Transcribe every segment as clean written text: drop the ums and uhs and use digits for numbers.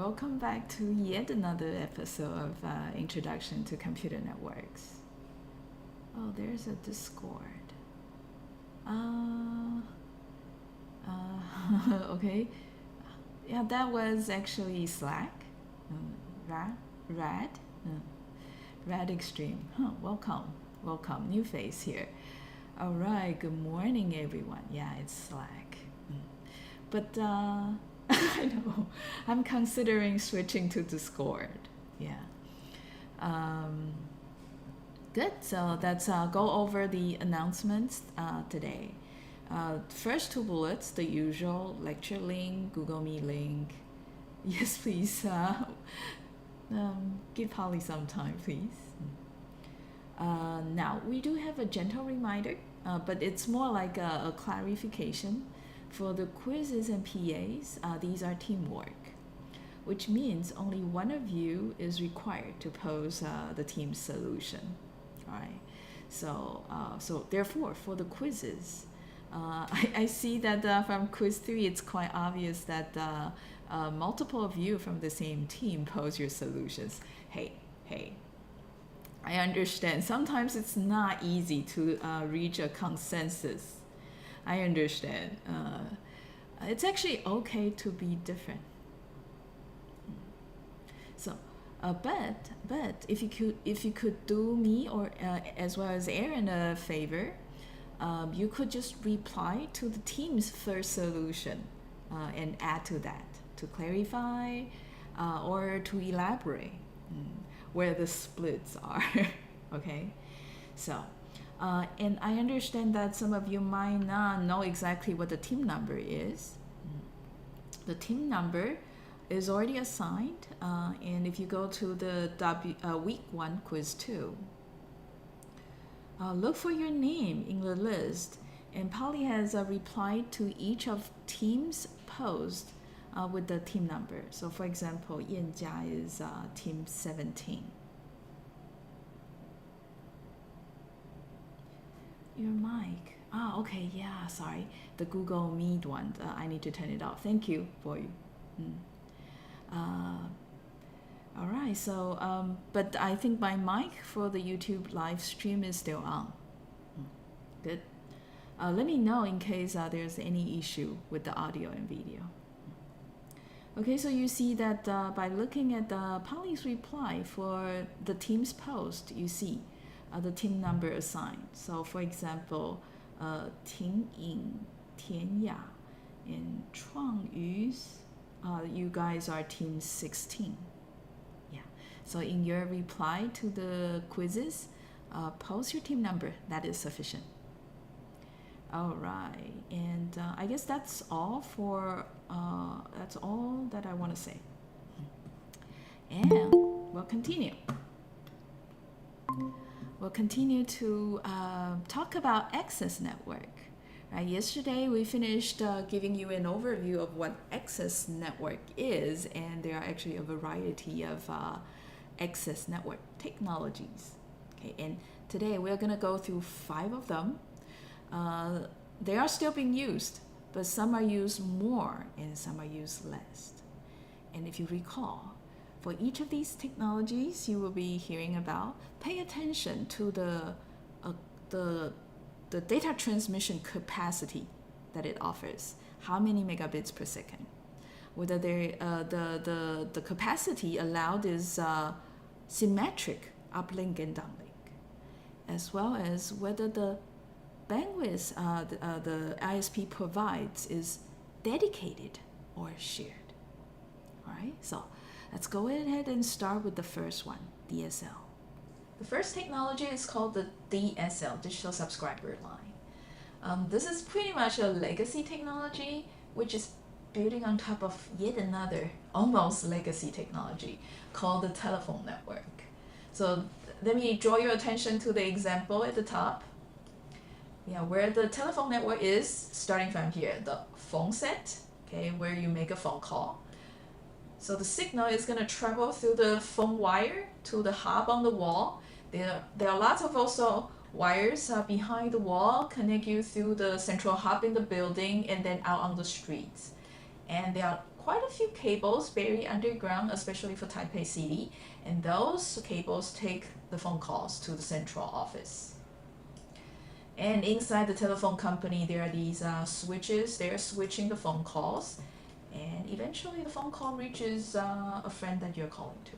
welcome back to yet another episode of Introduction to Computer Networks. Oh, there's a Discord. Okay. Yeah, that was actually Slack. Rad Extreme. Welcome. New face here. All right, good morning, everyone. Yeah, it's Slack. But I know, I'm considering switching to Discord. Yeah. Good, so let's go over the announcements today. First two bullets, the usual lecture link, Google Meet link. Yes, please. Give Polly some time, please. Now, we do have a gentle reminder, but it's more like a clarification. For the quizzes and PAs, these are teamwork, which means only one of you is required to pose the team's solution. All right. So therefore, for the quizzes, I see that from quiz 3, it's quite obvious that multiple of you from the same team pose your solutions. Hey, I understand. Sometimes it's not easy to reach a consensus. I understand. It's actually okay to be different. So, but if you could do me or as well as Aaron a favor, you could just reply to the team's first solution and add to that to clarify or to elaborate where the splits are. Okay, so. And I understand that some of you might not know exactly what the team number is. The team number is already assigned, and if you go to the week 1 quiz 2, look for your name in the list, and Polly has replied to each of teams posed with the team number. So for example, Yanjia is team 17. Your mic. Okay, yeah, sorry. The Google Meet one, I need to turn it off. Thank you for you. All right, so, but I think my mic for the YouTube live stream is still on. Good. Let me know in case there's any issue with the audio and video. Okay, so you see that by looking at Polly's reply for the team's post, you see the team number assigned. So for example, Ting Ying, Tian Ya, and Chuang Yu's, you guys are team 16. Yeah. So in your reply to the quizzes, post your team number. That is sufficient. All right, and I guess that's all that I want to say. And we'll continue. We'll continue to talk about access network. Right? Yesterday we finished giving you an overview of what access network is, and there are actually a variety of access network technologies. Okay, and today we're going to go through 5 of them. They are still being used, but some are used more and some are used less. And if you recall, for each of these technologies you will be hearing about, pay attention to the data transmission capacity that it offers. How many megabits per second? Whether the capacity allowed is symmetric uplink and downlink, as well as whether the bandwidth the ISP provides is dedicated or shared. All right, so let's go ahead and start with the first one, DSL. The first technology is called the DSL, Digital Subscriber Line. This is pretty much a legacy technology, which is building on top of yet another almost legacy technology called the telephone network. So let me draw your attention to the example at the top. Yeah, where the telephone network is, starting from here, the phone set, okay, where you make a phone call. So the signal is going to travel through the phone wire to the hub on the wall. There are lots of also wires behind the wall, connect you through the central hub in the building and then out on the streets. And there are quite a few cables buried underground, especially for Taipei City, and those cables take the phone calls to the central office. And inside the telephone company, there are these switches. They're switching the phone calls, and eventually the phone call reaches a friend that you're calling to.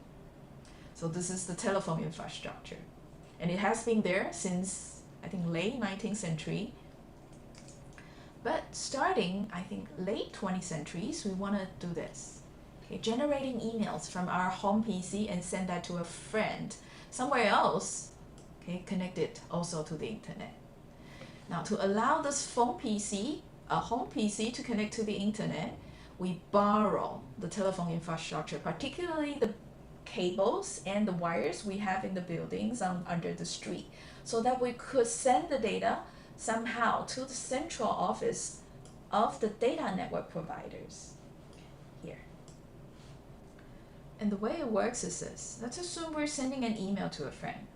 So this is the telephone infrastructure, and it has been there since, I think, late 19th century. But starting, I think, late 20th centuries, we want to do this. Okay, generating emails from our home PC and send that to a friend somewhere else, okay, connected also to the internet. Now, to allow this phone PC, a home PC, to connect to the internet, we borrow the telephone infrastructure, particularly the cables and the wires we have in the buildings under the street, so that we could send the data somehow to the central office of the data network providers here. And the way it works is this. Let's assume we're sending an email to a friend.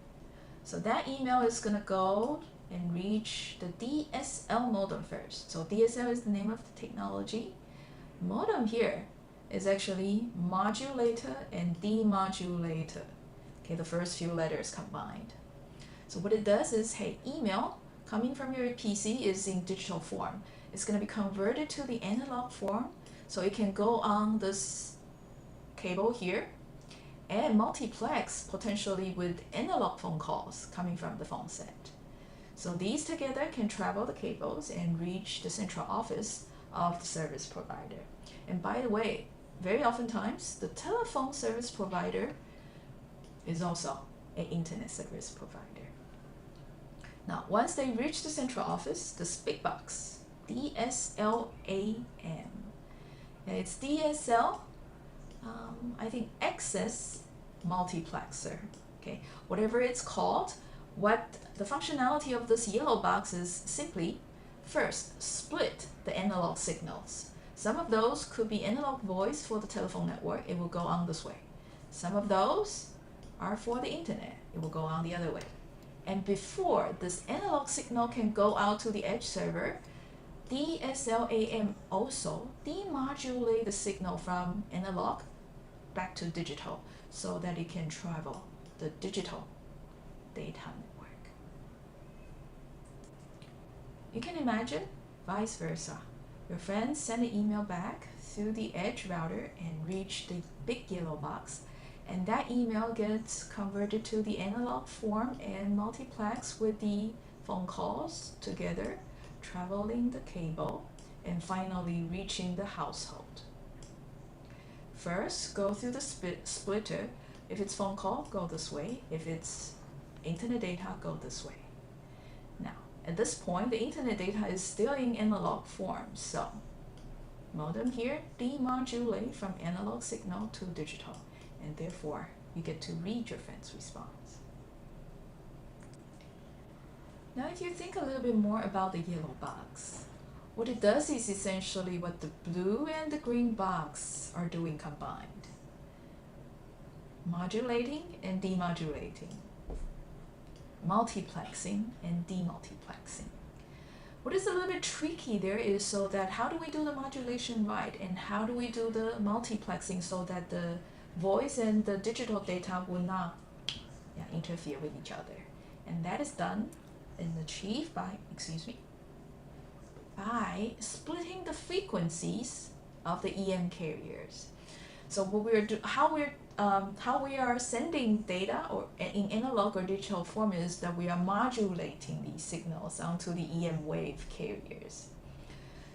So that email is going to go and reach the DSL modem first. So DSL is the name of the technology. Modem here is actually modulator and demodulator. Okay, the first few letters combined. So what it does is, hey, email coming from your PC is in digital form. It's going to be converted to the analog form, so it can go on this cable here and multiplex potentially with analog phone calls coming from the phone set. So these together can travel the cables and reach the central office of the service provider. And by the way, very oftentimes the telephone service provider is also an internet service provider. Now, once they reach the central office, this big box, DSLAM, and it's DSL, I think access multiplexer, okay, whatever it's called. What the functionality of this yellow box is simply, first, split the analog signals. Some of those could be analog voice for the telephone network. It will go on this way. Some of those are for the internet. It will go on the other way. And before this analog signal can go out to the edge server, DSLAM also demodulate the signal from analog back to digital so that it can travel the digital data network. You can imagine vice versa. Your friends send an email back through the edge router and reach the big yellow box, and that email gets converted to the analog form and multiplex with the phone calls together, traveling the cable, and finally reaching the household. First, go through the splitter. If it's phone call, go this way. If it's internet data, go this way. Now, at this point, the internet data is still in analog form, so modem here demodulate from analog signal to digital, and therefore you get to read your friend's response. Now, if you think a little bit more about the yellow box, what it does is essentially what the blue and the green box are doing combined. Modulating and demodulating. Multiplexing and demultiplexing. What is a little bit tricky there is so that how do we do the modulation right, and how do we do the multiplexing so that the voice and the digital data will not interfere with each other. And that is done and achieved by, by splitting the frequencies of the EM carriers. So what how we are sending data or in analog or digital form is that we are modulating these signals onto the EM wave carriers.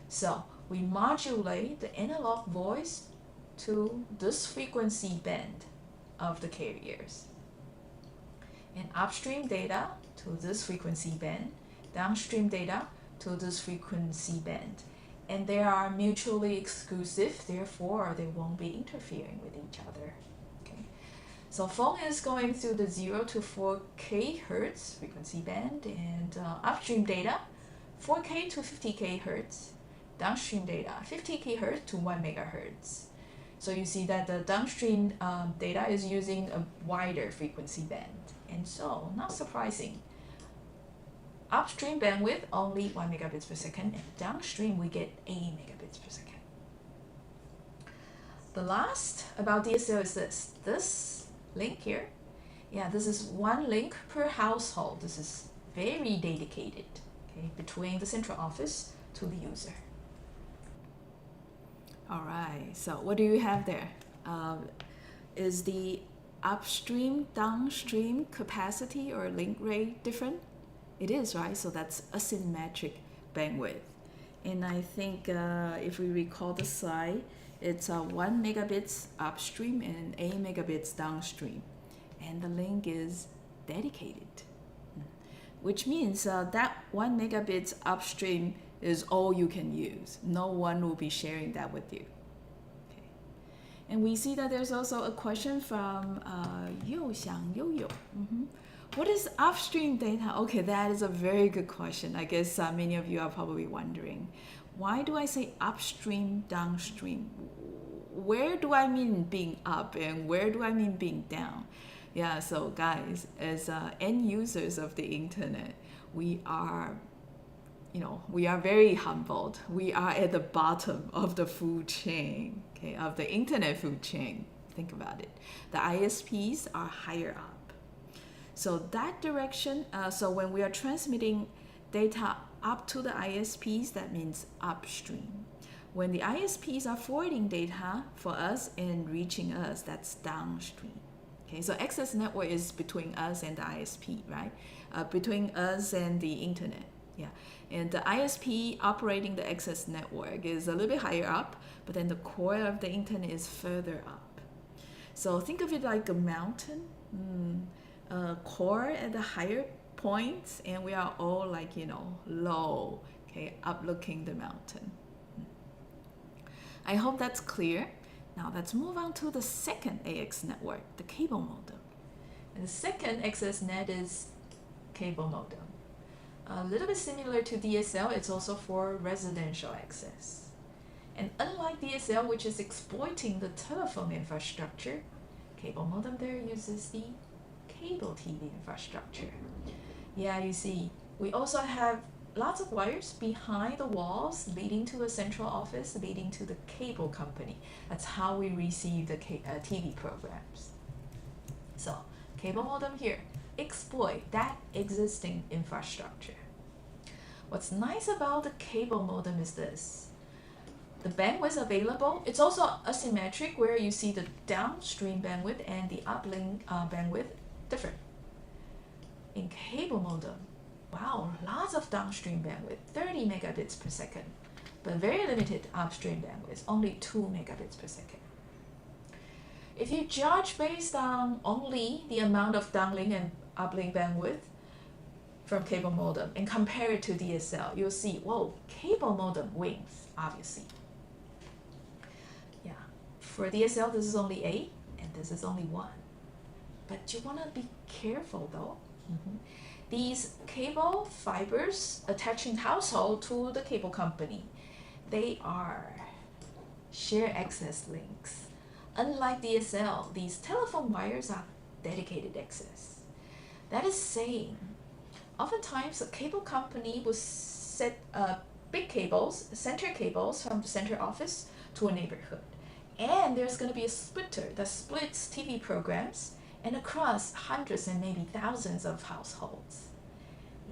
So we modulate the analog voice to this frequency band of the carriers, and upstream data to this frequency band, downstream data to this frequency band. And they are mutually exclusive, therefore they won't be interfering with each other. Okay. So phone is going through the 0 to 4K hertz frequency band, and upstream data 4K to 50K hertz, downstream data 50K hertz to 1 megahertz. So you see that the downstream data is using a wider frequency band, and so not surprising. Upstream bandwidth only 1 megabits per second, and downstream we get 8 megabits per second. The last about DSL is this link here. Yeah, this is one link per household. This is very dedicated, okay, between the central office to the user. All right, so what do you have there? Is the upstream, downstream capacity or link rate different? It is, right? So that's asymmetric bandwidth. And I think if we recall the slide, it's 1 megabits upstream and 8 megabits downstream. And the link is dedicated, which means that 1 megabits upstream is all you can use. No one will be sharing that with you. Okay. And we see that there's also a question from Youxiang Yo-Yo. What is upstream data? Okay, that is a very good question. I guess many of you are probably wondering, why do I say upstream, downstream? Where do I mean being up and where do I mean being down? Yeah, so guys, as end users of the internet, we are very humbled. We are at the bottom of the food chain, okay, of the internet food chain. Think about it. The ISPs are higher up. So that direction, so when we are transmitting data up to the ISPs, that means upstream. When the ISPs are forwarding data for us and reaching us, that's downstream. Okay, so access network is between us and the ISP, right? Between us and the internet. Yeah, and the ISP operating the access network is a little bit higher up, but then the core of the internet is further up. So think of it like a mountain, core at the higher points, and we are all like, low, okay, up looking the mountain. I hope that's clear. Now let's move on to the second AX network, the cable modem. And the second access net is cable modem. A little bit similar to DSL, it's also for residential access. And unlike DSL, which is exploiting the telephone infrastructure, cable modem there uses the cable TV infrastructure. Yeah, you see, we also have lots of wires behind the walls leading to the central office, leading to the cable company. That's how we receive the TV programs. So, cable modem here, exploit that existing infrastructure. What's nice about the cable modem is this. The bandwidth available, it's also asymmetric where you see the downstream bandwidth and the uplink bandwidth different. In cable modem, wow, lots of downstream bandwidth, 30 megabits per second, but very limited upstream bandwidth, only 2 megabits per second. If you judge based on only the amount of downlink and uplink bandwidth from cable modem and compare it to DSL, you'll see, whoa, cable modem wins, obviously. Yeah, for DSL, this is only 8, and this is only 1. But you want to be careful though. These cable fibers attaching household to the cable company, they are shared access links. Unlike DSL, these telephone wires are dedicated access. That is saying, oftentimes a cable company will set big cables, center cables from the center office to a neighborhood. And there's going to be a splitter that splits TV programs and across hundreds and maybe thousands of households.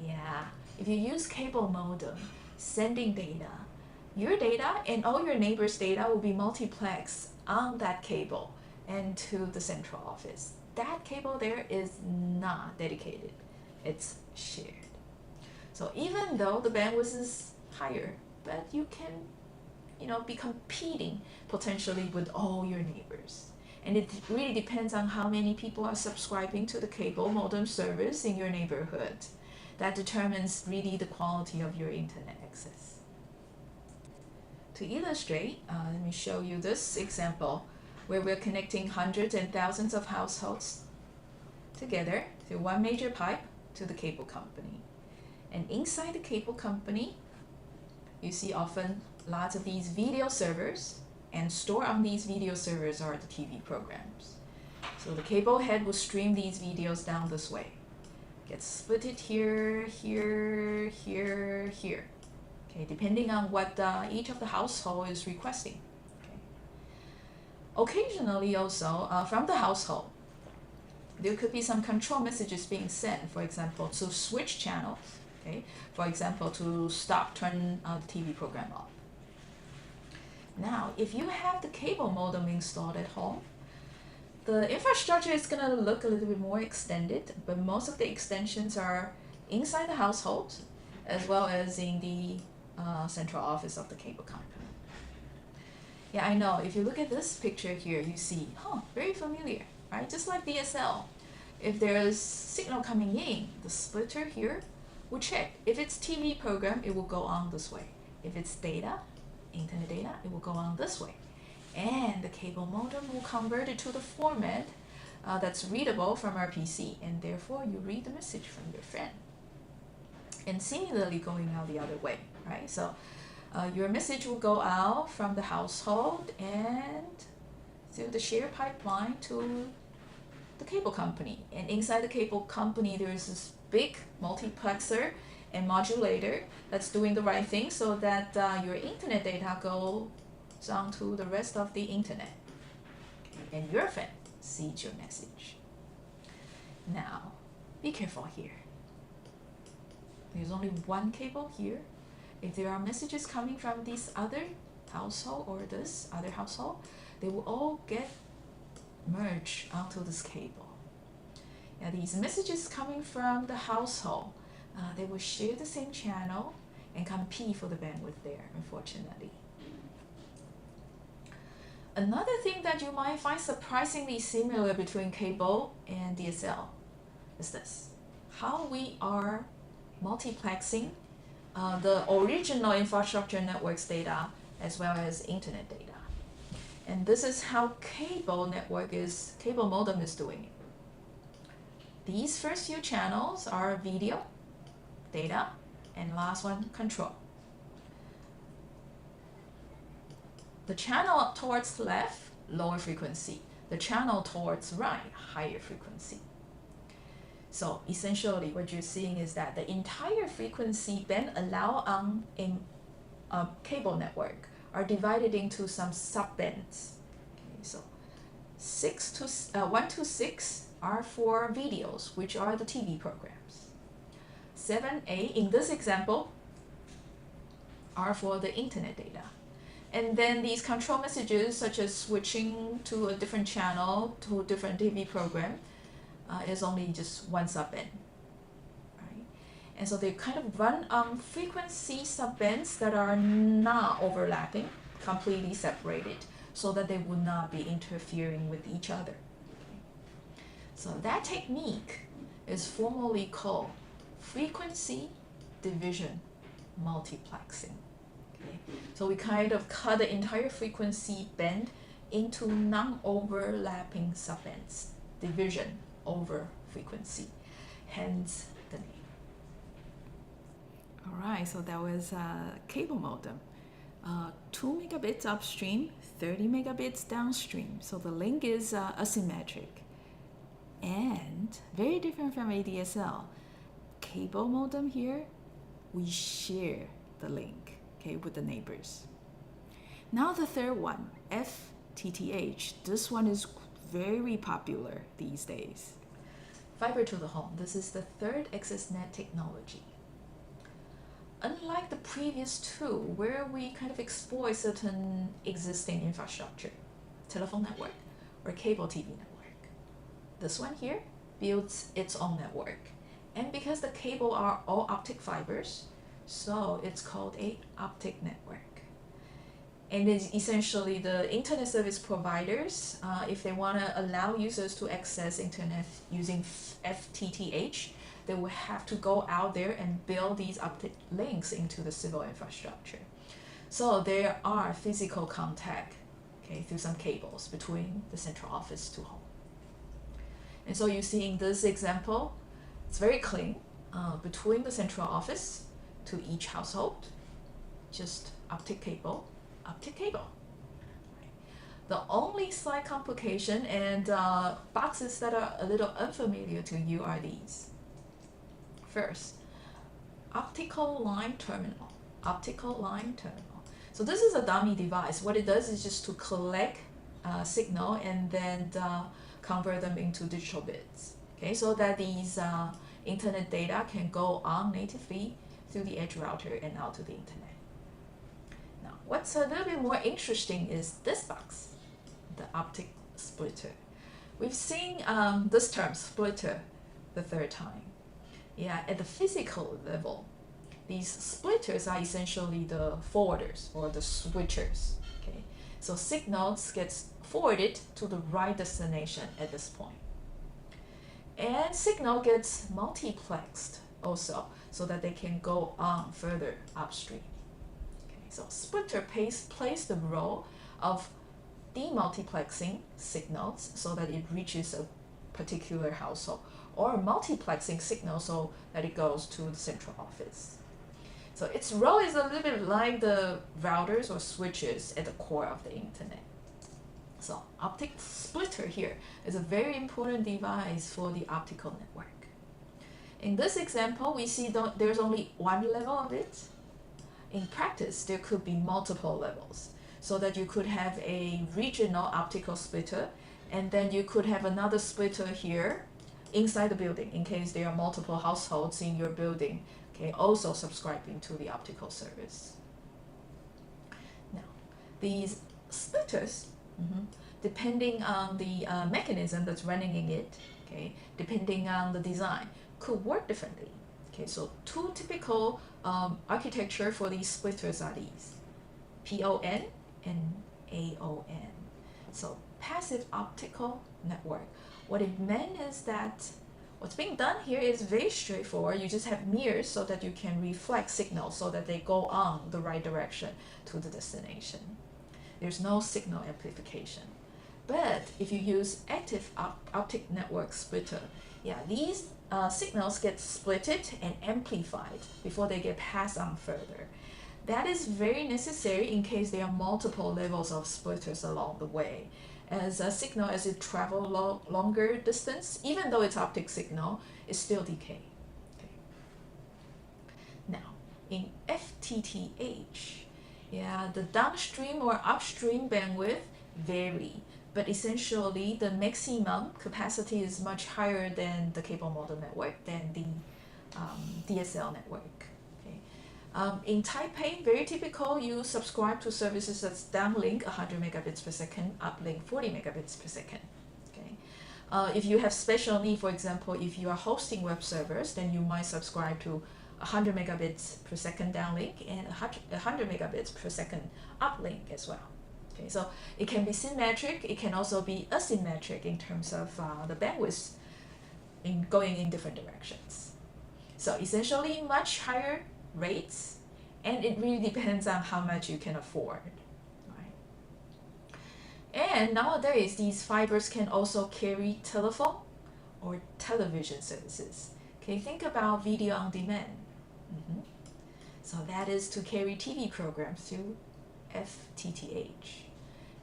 Yeah, if you use cable modem, sending data, your data and all your neighbors' data will be multiplexed on that cable and to the central office. That cable there is not dedicated, it's shared. So even though the bandwidth is higher, but you can, be competing potentially with all your neighbors. And it really depends on how many people are subscribing to the cable modem service in your neighborhood. That determines really the quality of your internet access. To illustrate, let me show you this example where we're connecting hundreds and thousands of households together through one major pipe to the cable company. And inside the cable company, you see often lots of these video servers, and stored on these video servers are the TV programs. So the cable head will stream these videos down this way. Gets split it here, here, here, here. Okay, depending on what each of the household is requesting. Okay. Occasionally also from the household, there could be some control messages being sent, for example, to switch channels, okay? For example, to stop, turn the TV program off. Now, if you have the cable modem installed at home, the infrastructure is going to look a little bit more extended, but most of the extensions are inside the household as well as in the central office of the cable company. Yeah, I know, if you look at this picture here, you see, very familiar, right? Just like DSL. If there's signal coming in, the splitter here will check. If it's TV program, it will go on this way. If it's data, internet data, it will go on this way. And the cable modem will convert it to the format that's readable from our PC, and therefore you read the message from your friend. And similarly going out the other way, right? So your message will go out from the household and through the shared pipeline to the cable company. And inside the cable company, there's this big multiplexer and modulator that's doing the right thing so that your internet data goes on to the rest of the internet. And your friend sees your message. Now, be careful here. There's only one cable here. If there are messages coming from this other household or this other household, they will all get merged onto this cable. Now, these messages coming from the household, they will share the same channel and compete for the bandwidth there, unfortunately. Another thing that you might find surprisingly similar between cable and DSL is this: how we are multiplexing the original infrastructure networks data as well as internet data. And this is how cable modem is doing it. These first few channels are video, data, and last one, control. The channel towards left, lower frequency. The channel towards right, higher frequency. So essentially what you're seeing is that the entire frequency band allowed on a cable network are divided into some subbands. Okay, so 1 to 6 are for videos, which are the TV programs. 7A, in this example, are for the internet data. And then these control messages, such as switching to a different channel to a different TV program, is only just one subband, right? And so they kind of run on frequency subbands that are not overlapping, completely separated, so that they would not be interfering with each other. So that technique is formally called frequency division multiplexing. Okay? So we kind of cut the entire frequency band into non-overlapping subbands, division over frequency, hence the name. All right, so that was cable modem. 2 megabits upstream, 30 megabits downstream. So the link is asymmetric and very different from ADSL. Cable modem here, we share the link, okay, with the neighbors. Now the third one, FTTH. This one is very popular these days. Fiber to the home. This is the third access net technology. Unlike the previous two, where we kind of exploit certain existing infrastructure, telephone network or cable TV network, this one here builds its own network. And because the cable are all optic fibers, so it's called a optic network. And it's essentially the internet service providers, if they want to allow users to access internet using FTTH, they will have to go out there and build these optic links into the civil infrastructure. So there are physical contact, okay, through some cables between the central office to home. And so you see in this example, it's very clean, between the central office to each household, just optic cable. Optic cable. The only slight complication and boxes that are a little unfamiliar to you are these. First, optical line terminal. Optical line terminal. So this is a dummy device. What it does is just to collect signal and then convert them into digital bits. Okay, so that these internet data can go on natively through the edge router and out to the internet. Now, what's a little bit more interesting is this box, the optic splitter. We've seen this term, splitter, the third time. Yeah, at the physical level, these splitters are essentially the forwarders or the switchers. Okay, so signals gets forwarded to the right destination at this point. And signal gets multiplexed also so that they can go on further upstream. Okay, so splitter plays the role of demultiplexing signals so that it reaches a particular household, or multiplexing signals so that it goes to the central office. So its role is a little bit like the routers or switches at the core of the internet. So optic splitter here is a very important device for the optical network. In this example, we see there's only one level of it. In practice, there could be multiple levels, so that you could have a regional optical splitter, and then you could have another splitter here inside the building in case there are multiple households in your building, okay, also subscribing to the optical service. Now, these splitters, depending on the mechanism that's running in it, okay, depending on the design, could work differently. Okay, so two typical architecture for these splitters are these, PON and AON. So passive optical network. What it meant is that what's being done here is very straightforward. You just have mirrors so that you can reflect signals so that they go on the right direction to the destination. There's no signal amplification. But if you use active optic network splitter, yeah, these signals get splitted and amplified before they get passed on further. That is very necessary in case there are multiple levels of splitters along the way. As a signal, as it travels longer distance, even though it's optic signal, it still decay. Okay. Now, in FTTH, yeah, the downstream or upstream bandwidth vary, but essentially the maximum capacity is much higher than the cable modem network, than the DSL network. In Taipei, very typical, you subscribe to services that's downlink 100 megabits per second, uplink 40 megabits per second. Okay. If you have special need, for example, if you are hosting web servers, then you might subscribe to 100 megabits per second downlink and 100 megabits per second uplink as well. Okay, so it can be symmetric, it can also be asymmetric in terms of the bandwidth going in different directions. So essentially much higher rates, and it really depends on how much you can afford. Right? And nowadays, these fibers can also carry telephone or television services. Okay, think about video on demand. So that is to carry TV programs through FTTH.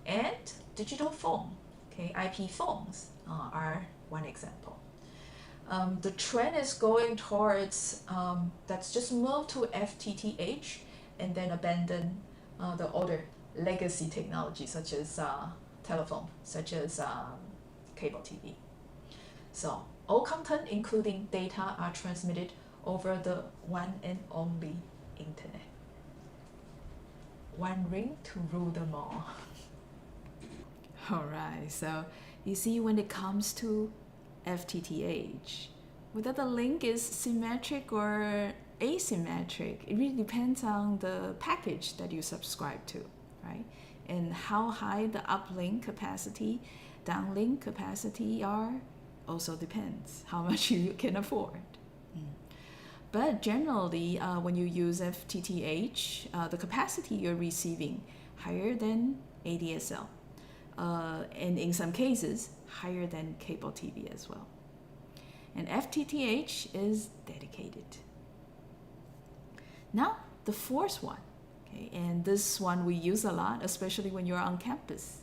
And digital phone, okay, IP phones are one example. The trend is going towards that's just move to FTTH and then abandon the older legacy technology such as telephone, such as cable TV. So all content, including data, are transmitted over the one and only internet. One ring to rule them all. All right, so you see, when it comes to FTTH, whether the link is symmetric or asymmetric, it really depends on the package that you subscribe to, right? And how high the uplink capacity, downlink capacity are also depends how much you can afford. But generally, when you use FTTH, the capacity you're receiving higher than ADSL, and in some cases, higher than cable TV as well. And FTTH is dedicated. Now, the fourth one, okay, and this one we use a lot, especially when you're on campus.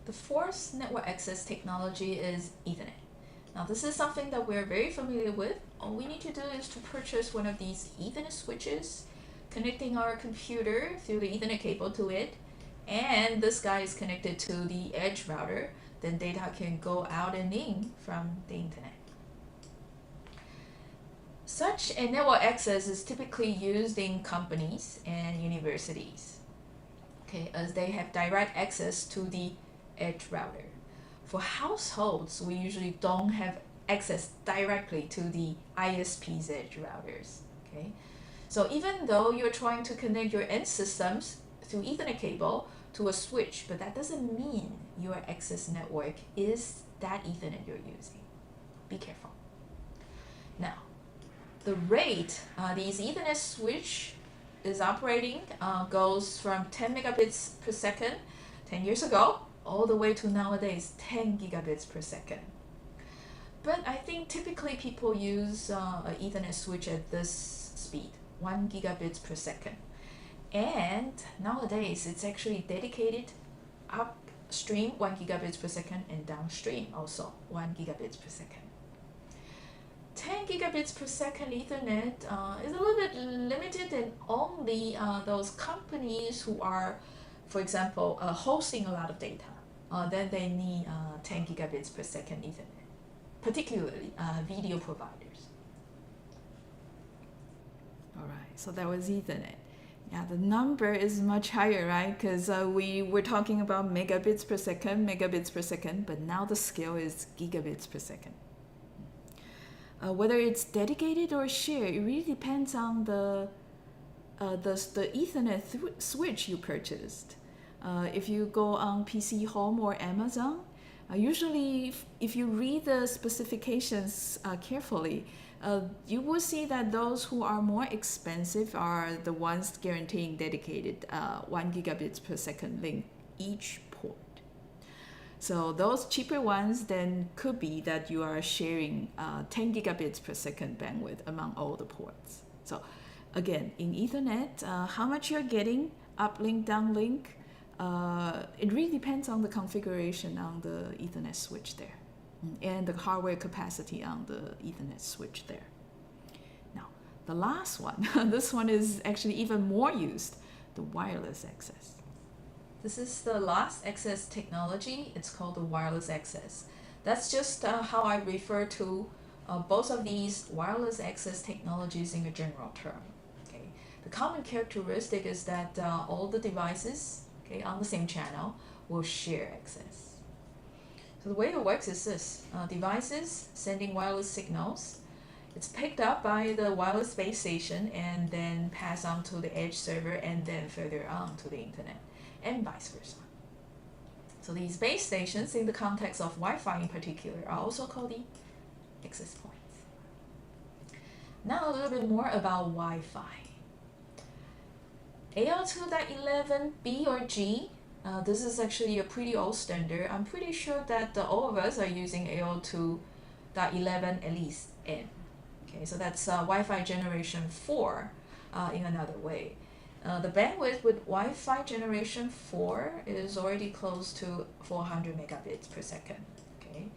The fourth network access technology is Ethernet. Now, this is something that we're very familiar with. All we need to do is to purchase one of these Ethernet switches, connecting our computer through the Ethernet cable to it, and this guy is connected to the edge router, then data can go out and in from the internet. Such a network access is typically used in companies and universities, okay, as they have direct access to the edge router. For households, we usually don't have access directly to the ISP's edge routers, okay? So even though you're trying to connect your end systems through Ethernet cable to a switch, but that doesn't mean your access network is that Ethernet you're using. Be careful. Now, the rate these Ethernet switch is operating goes from 10 megabits per second 10 years ago all the way to nowadays 10 gigabits per second. But I think typically people use an Ethernet switch at this speed, 1 gigabits per second. And nowadays it's actually dedicated upstream 1 gigabits per second and downstream also 1 gigabits per second. 10 gigabits per second Ethernet is a little bit limited in only those companies who are, for example, hosting a lot of data. Then they need 10 gigabits per second Ethernet, particularly video providers. All right, so that was Ethernet. Yeah, the number is much higher, right? Because we were talking about megabits per second, but now the scale is gigabits per second. Whether it's dedicated or shared, it really depends on the Ethernet switch you purchased. If you go on PC Home or Amazon, usually if you read the specifications carefully, you will see that those who are more expensive are the ones guaranteeing dedicated 1 gigabits per second link each port. So those cheaper ones then could be that you are sharing 10 gigabits per second bandwidth among all the ports. So again, in Ethernet, how much you're getting, uplink, downlink, it really depends on the configuration on the Ethernet switch there and the hardware capacity on the Ethernet switch there. Now, the last one, this one is actually even more used, the wireless access. This is the last access technology. It's called the wireless access. That's just how I refer to both of these wireless access technologies in a general term. Okay. The common characteristic is that all the devices on the same channel will share access. So the way it works is this. Devices sending wireless signals. It's picked up by the wireless base station and then passed on to the edge server and then further on to the internet, and vice versa. So these base stations, in the context of Wi-Fi in particular, are also called the access points. Now a little bit more about Wi-Fi. AL2.11b or G, this is actually a pretty old standard. I'm pretty sure that all of us are using AL2.11 at least N. Okay, so that's Wi-Fi generation 4 in another way. The bandwidth with Wi-Fi generation 4 is already close to 400 megabits per second. Okay,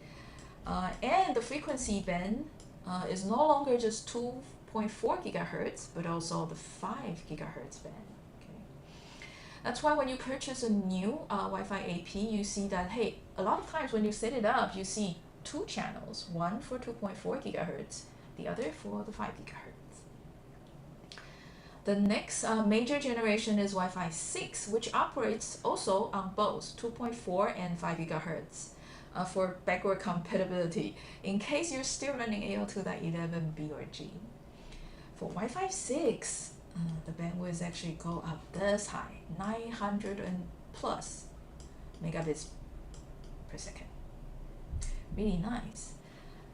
and the frequency band is no longer just 2.4 gigahertz, but also the 5 gigahertz band. Okay, that's why when you purchase a new Wi-Fi AP, you see that, hey, a lot of times when you set it up, you see two channels, one for 2.4 gigahertz, the other for the 5 gigahertz. The next major generation is Wi-Fi 6, which operates also on both 2.4 and 5 gigahertz for backward compatibility, in case you're still running AL2.11b or G. For Wi-Fi 6, the bandwidth actually go up this high, 900 and plus megabits per second. Really nice.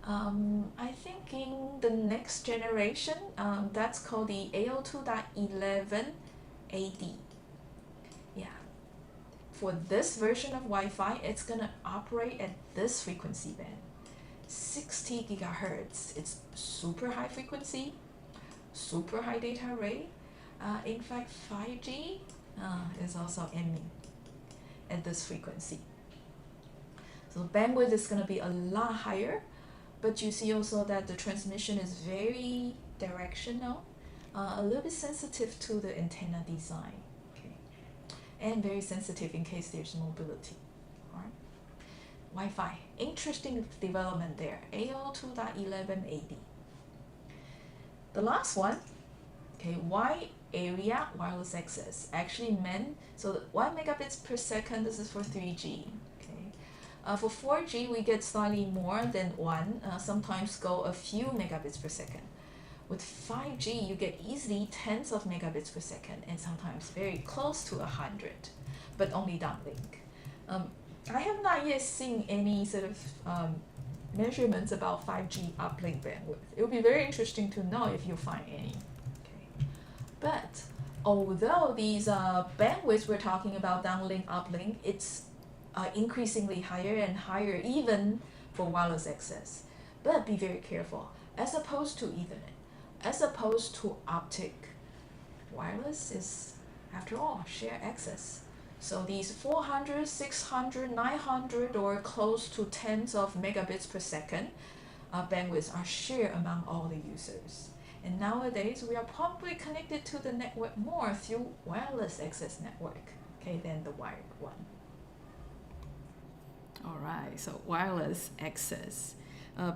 I think in the next generation, that's called the AL2.11AD. Yeah. For this version of Wi-Fi, it's gonna operate at this frequency band, 60 gigahertz. It's super high frequency, super high data rate. In fact, 5G is also aiming at this frequency. So bandwidth is gonna be a lot higher. But you see also that the transmission is very directional, a little bit sensitive to the antenna design. Okay. and very sensitive in case there's mobility. All right. Wi-Fi, interesting development there, AO2.11ad. The last one, okay, wide area wireless access actually meant, so 1 megabits per second, this is for 3G. Okay. For 4G, we get slightly more than 1, sometimes go a few megabits per second. With 5G, you get easily tens of megabits per second and sometimes very close to 100, but only downlink. I have not yet seen any sort of measurements about 5G uplink bandwidth. It would be very interesting to know if you find any. Okay. But although these bandwidths we're talking about, downlink, uplink, it's increasingly higher and higher even for wireless access. But be very careful, as opposed to Ethernet, as opposed to optic, wireless is, after all, shared access. So these 400, 600, 900, or close to tens of megabits per second bandwidths are shared among all the users. And nowadays, we are probably connected to the network more through wireless access network, okay, than the wired one. All right, so wireless access.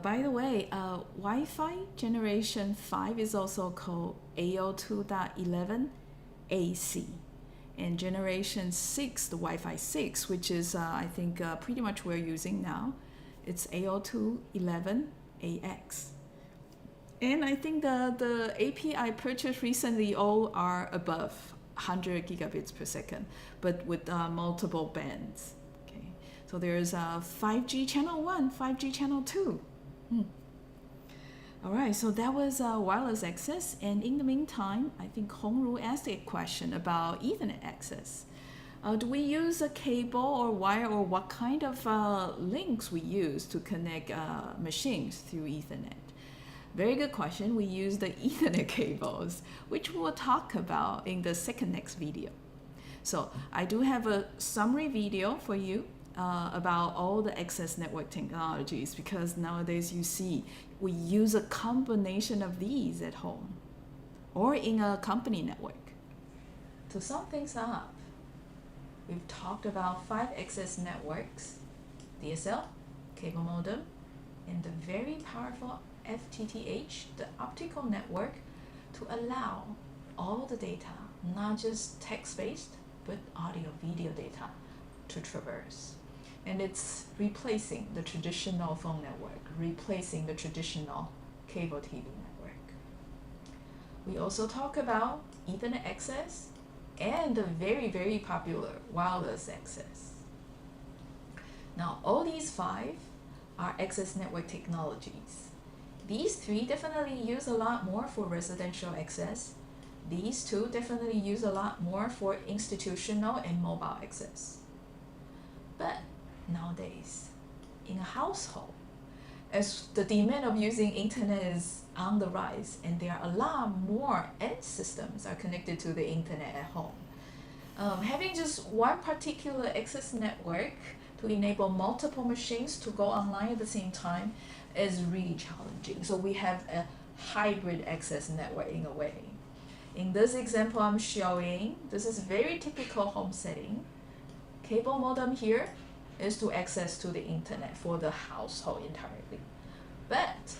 By the way, Wi-Fi generation 5 is also called AO2.11ac. And generation 6, the Wi-Fi 6, which is I think pretty much we're using now, it's AO2.11ax. And I think the AP I purchased recently all are above 100 gigabits per second, but with multiple bands. Okay, so there's 5G channel 1, 5G channel 2. All right, so that was wireless access. And in the meantime, I think Hongru asked a question about Ethernet access. Do we use a cable or wire, or what kind of links we use to connect machines through Ethernet? Very good question. We use the Ethernet cables, which we'll talk about in the next video. So I do have a summary video for you about all the access network technologies, because nowadays you see we use a combination of these at home or in a company network. To sum things up, we've talked about 5 access networks: DSL, cable modem, and the very powerful FTTH, the optical network, to allow all the data, not just text-based, but audio-video data, to traverse. And it's replacing the traditional phone network, replacing the traditional cable TV network. We also talk about Ethernet access and the very, very popular wireless access. Now, all these 5 are access network technologies. These 3 definitely use a lot more for residential access. These 2 definitely use a lot more for institutional and mobile access. But nowadays, in a household, as the demand of using internet is on the rise, and there are a lot more end systems are connected to the internet at home, having just one particular access network to enable multiple machines to go online at the same time is really challenging. So we have a hybrid access network in a way. In this example I'm showing, this is very typical home setting. Cable modem here is to access to the internet for the household entirely. But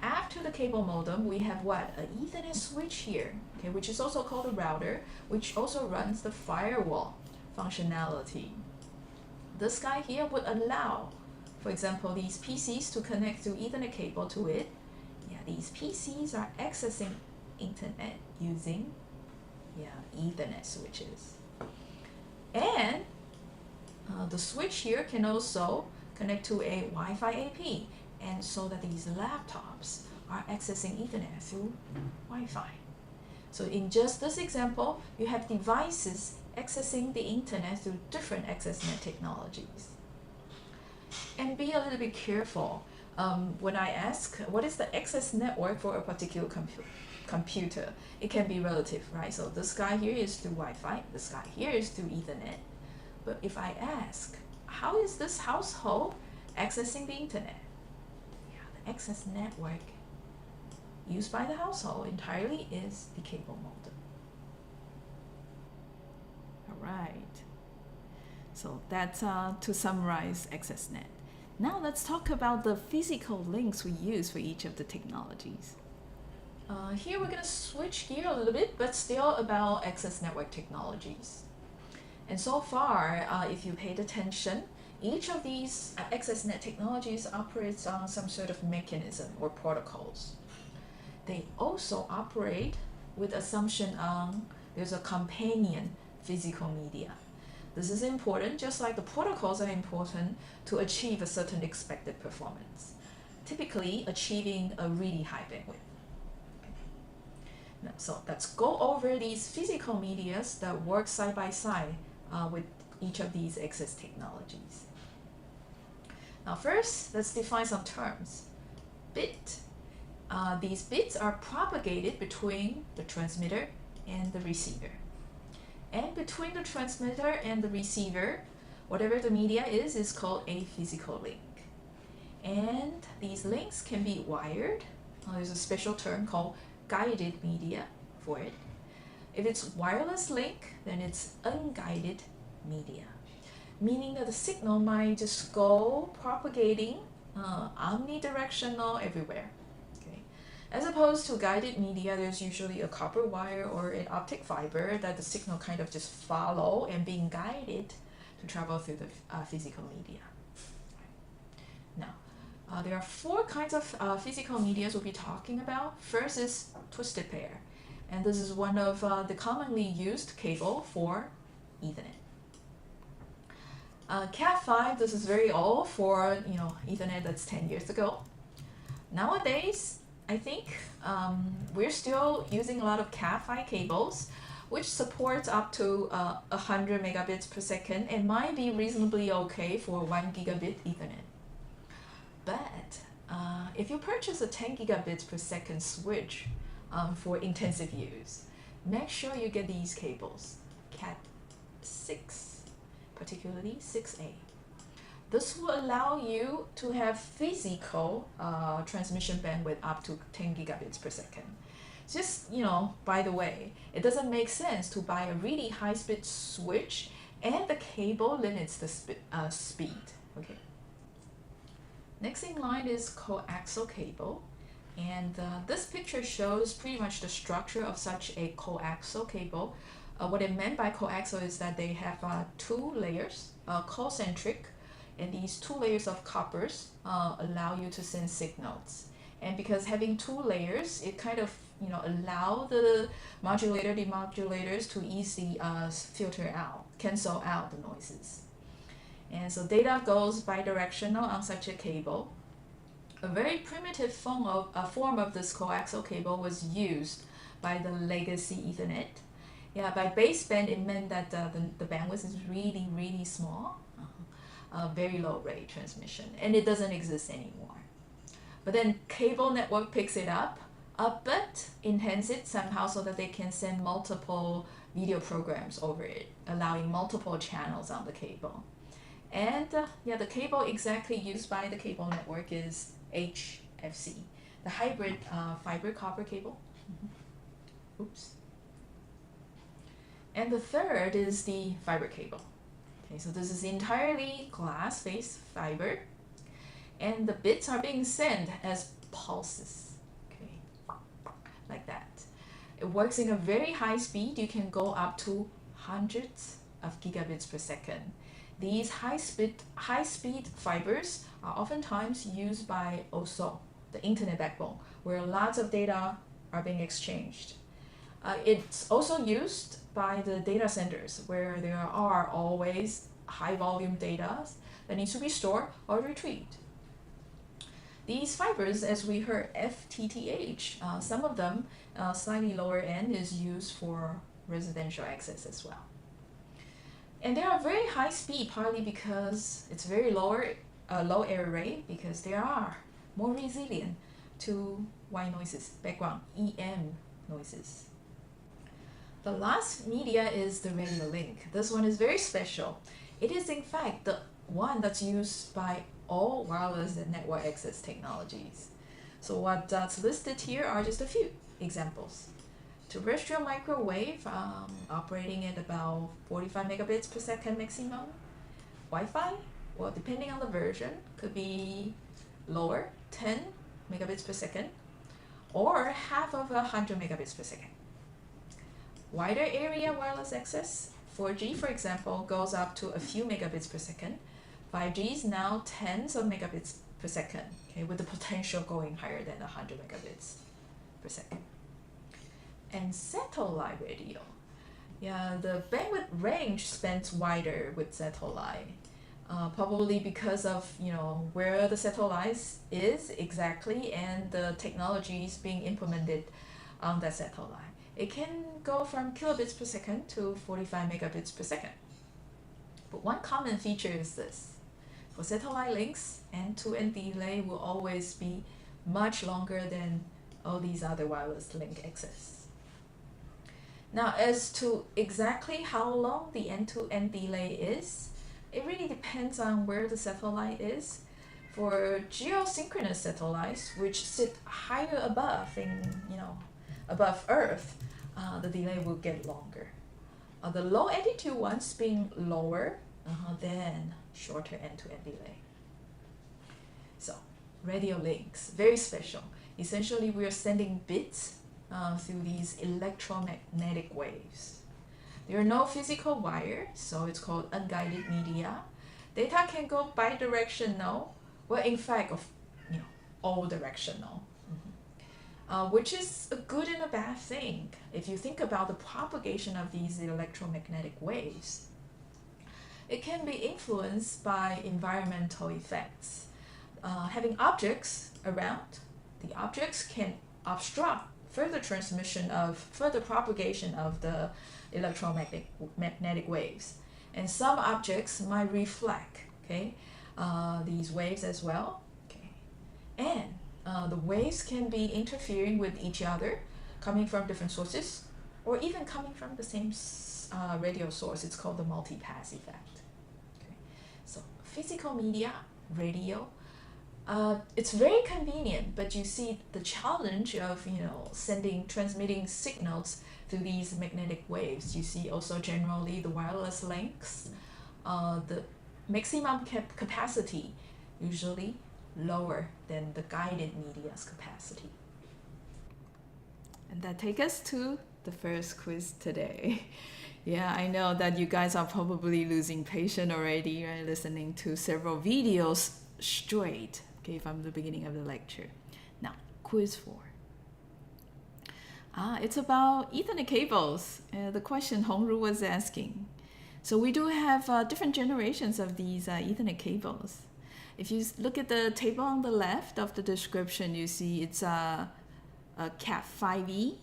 after the cable modem, we have what? An Ethernet switch here, okay, which is also called a router, which also runs the firewall functionality. This guy here would allow, for example, these PCs to connect through Ethernet cable to it. Yeah, these PCs are accessing internet using Ethernet switches. And the switch here can also connect to a Wi-Fi AP, and so that these laptops are accessing Ethernet through Wi-Fi. So in just this example, you have devices accessing the internet through different access net technologies. And be a little bit careful when I ask what is the access network for a particular computer. It can be relative, right? So this guy here is through Wi-Fi, this guy here is through Ethernet. But if I ask, how is this household accessing the internet? Yeah, the access network used by the household entirely is the cable modem. All right. So that's to summarize AccessNet. Now let's talk about the physical links we use for each of the technologies. Here we're going to switch gear a little bit, but still about access network technologies. And so far, if you paid attention, each of these AccessNet technologies operates on some sort of mechanism or protocols. They also operate with assumption on there's a companion physical media. This is important, just like the protocols are important to achieve a certain expected performance, typically achieving a really high bandwidth. Now, so let's go over these physical medias that work side by side with each of these access technologies. Now first, let's define some terms. Bit. These bits are propagated between the transmitter and the receiver. And between the transmitter and the receiver, whatever the media is called a physical link. And these links can be wired. There's a special term called guided media for it. If it's wireless link, then it's unguided media, meaning that the signal might just go propagating omnidirectional everywhere. Okay. As opposed to guided media, there's usually a copper wire or an optic fiber that the signal kind of just follow and being guided to travel through the physical media. Now, there are four kinds of physical medias we'll be talking about. First is twisted pair, and this is one of the commonly used cable for Ethernet. Cat5, this is very old for Ethernet that's 10 years ago. Nowadays, I think we're still using a lot of Cat5 cables, which supports up to 100 megabits per second and might be reasonably okay for 1 gigabit Ethernet. But if you purchase a 10 gigabits per second switch for intensive use, make sure you get these cables, Cat6, particularly 6A. This will allow you to have physical transmission bandwidth up to 10 gigabits per second. Just, by the way, it doesn't make sense to buy a really high-speed switch and the cable limits the speed. Okay. Next in line is coaxial cable, and this picture shows pretty much the structure of such a coaxial cable. What it meant by coaxial is that they have two layers, concentric, and these two layers of coppers allow you to send signals. And because having two layers, it kind of allow the modulator demodulators to easily cancel out the noises. And so data goes bidirectional on such a cable. A very primitive form of this coaxial cable was used by the legacy Ethernet. Yeah, by baseband, it meant that the bandwidth is really, really small, very low rate transmission, and it doesn't exist anymore. But then cable network picks it up, but enhance it somehow so that they can send multiple video programs over it, allowing multiple channels on the cable. And the cable exactly used by the cable network is HFC, the hybrid fiber copper cable. Oops. And the third is the fiber cable. Okay, so this is entirely glass-based fiber, and the bits are being sent as pulses. Okay, like that. It works in a very high speed. You can go up to hundreds of gigabits per second. These high-speed fibers are oftentimes used by also the internet backbone, where lots of data are being exchanged. It's also used by the data centers, where there are always high-volume data that needs to be stored or retrieved. These fibers, as we heard, FTTH, some of them slightly lower end is used for residential access as well. And they are very high speed, partly because it's very low error rate, because they are more resilient to white noises, background EM noises. The last media is the radio link. This one is very special. It is in fact the one that's used by all wireless and network access technologies. So what's listed here are just a few examples. Terrestrial microwave operating at about 45 megabits per second maximum. Wi-Fi, well, depending on the version, could be lower, 10 megabits per second, or half of 100 megabits per second. Wider area wireless access, 4G, for example, goes up to a few megabits per second. 5G is now tens of megabits per second, okay, with the potential going higher than 100 megabits per second. And satellite radio. Yeah, the bandwidth range spans wider with satellite, probably because of where the satellite is exactly and the technologies being implemented on that satellite. It can go from kilobits per second to 45 megabits per second. But one common feature is this. For satellite links, end-to-end delay will always be much longer than all these other wireless link access. Now, as to exactly how long the end-to-end delay is, it really depends on where the satellite is. For geosynchronous satellites, which sit higher above above Earth, the delay will get longer. The low altitude ones being lower, then shorter end-to-end delay. So, radio links, very special. Essentially, we are sending bits through these electromagnetic waves. There are no physical wires, so it's called unguided media. Data can go bidirectional, well, in fact, all directional, which is a good and a bad thing. If you think about the propagation of these electromagnetic waves, it can be influenced by environmental effects. Having objects around, the objects can obstruct further propagation of the electromagnetic waves. And some objects might reflect, these waves as well. And the waves can be interfering with each other, coming from different sources, or even coming from the same radio source. It's called the multipass effect. So physical media, radio, it's very convenient, but you see the challenge of transmitting signals through these magnetic waves. You see also generally the wireless links, the maximum capacity usually lower than the guided media's capacity. And that takes us to the first quiz today. Yeah, I know that you guys are probably losing patience already, right? Listening to several videos straight, from the beginning of the lecture. Now, quiz 4. It's about Ethernet cables. The question Hongru was asking. So we do have different generations of these Ethernet cables. If you look at the table on the left of the description, you see it's a Cat 5e,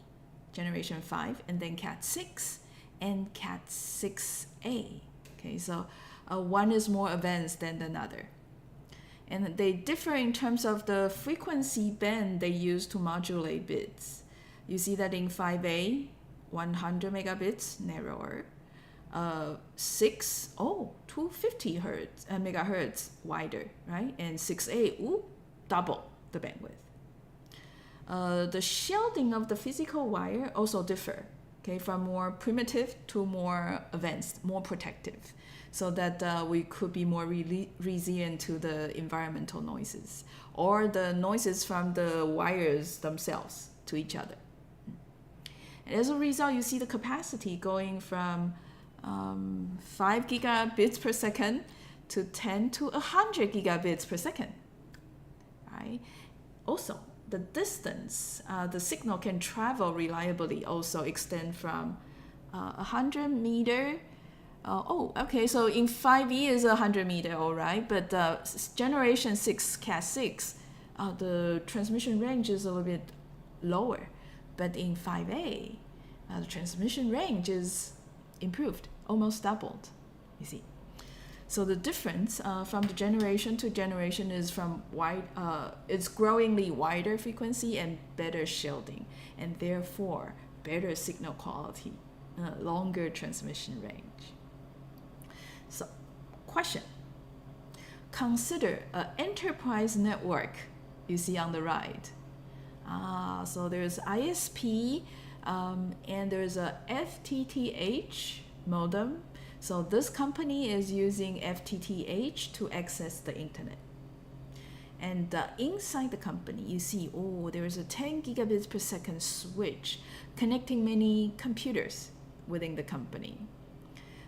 generation 5, and then Cat 6 and Cat 6a. So one is more advanced than another. And they differ in terms of the frequency band they use to modulate bits. You see that in 5A, 100 megabits, narrower. 250 megahertz, wider, right? And 6A, double the bandwidth. The shielding of the physical wire also differ, from more primitive to more advanced, more protective, so that we could be more resilient to the environmental noises or the noises from the wires themselves to each other. And as a result, you see the capacity going from 5 gigabits per second to 10 to 100 gigabits per second, right? Also, the distance the signal can travel reliably also extend from 100 meter. So in 5E is 100 meter, all right, but generation 6, Cat 6, the transmission range is a little bit lower, but in 5A, the transmission range is improved, almost doubled, you see. So the difference from the generation to generation is from it's growingly wider frequency and better shielding, and therefore better signal quality, longer transmission range. So, question. Consider an enterprise network you see on the right. So there's ISP, And there's a FTTH modem. So this company is using FTTH to access the internet. And inside the company, you see, there is a 10 gigabits per second switch connecting many computers within the company.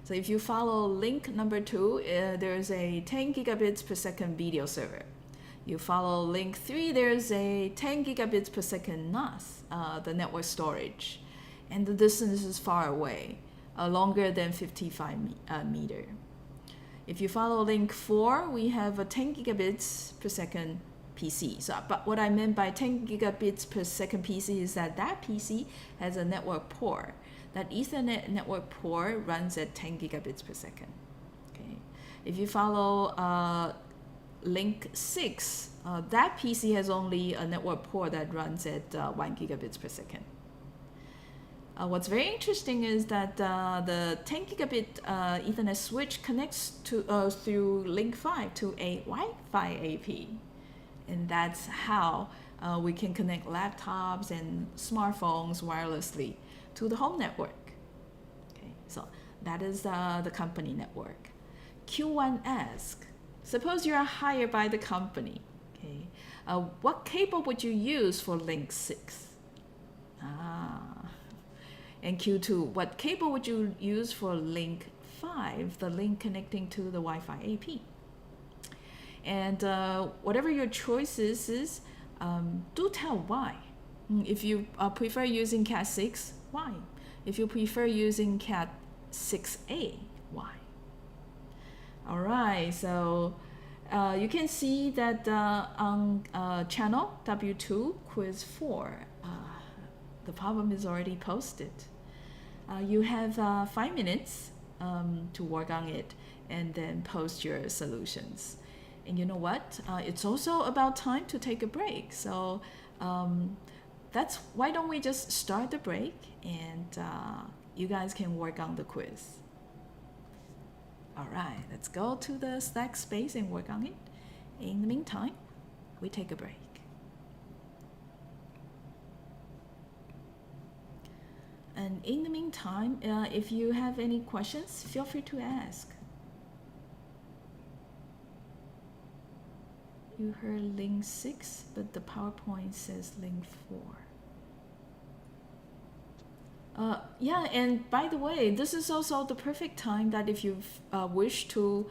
So if you follow link number 2, there's a 10 gigabits per second video server. You follow link 3, there's a 10 gigabits per second NAS, the network storage. And the distance is far away, longer than 55 meter. If you follow link 4, we have a 10 gigabits per second PC. So, but what I meant by 10 gigabits per second PC is that PC has a network port. That Ethernet network port runs at 10 gigabits per second. Okay. If you follow link 6, that PC has only a network port that runs at 1 gigabits per second. What's very interesting is that the 10 gigabit Ethernet switch connects to through link 5 to a Wi-Fi AP. And that's how we can connect laptops and smartphones wirelessly to the home network. Okay, so that is the company network. Q1 asks, suppose you are hired by the company. Okay, what cable would you use for link 6? And Q2, what cable would you use for link 5, the link connecting to the Wi-Fi AP? And whatever your choice is, do tell why. If you prefer using Cat 6, why? If you prefer using Cat 6A, why? All right, so you can see that on channel W2 quiz 4, the problem is already posted. You have 5 minutes to work on it and then post your solutions. And you know what? It's also about time to take a break. So that's why don't we just start the break and you guys can work on the quiz. All right, let's go to the Slack space and work on it. In the meantime, we take a break. And in the meantime, if you have any questions, feel free to ask. You heard link 6, but the PowerPoint says link 4. Yeah, and by the way, this is also the perfect time that if you wish to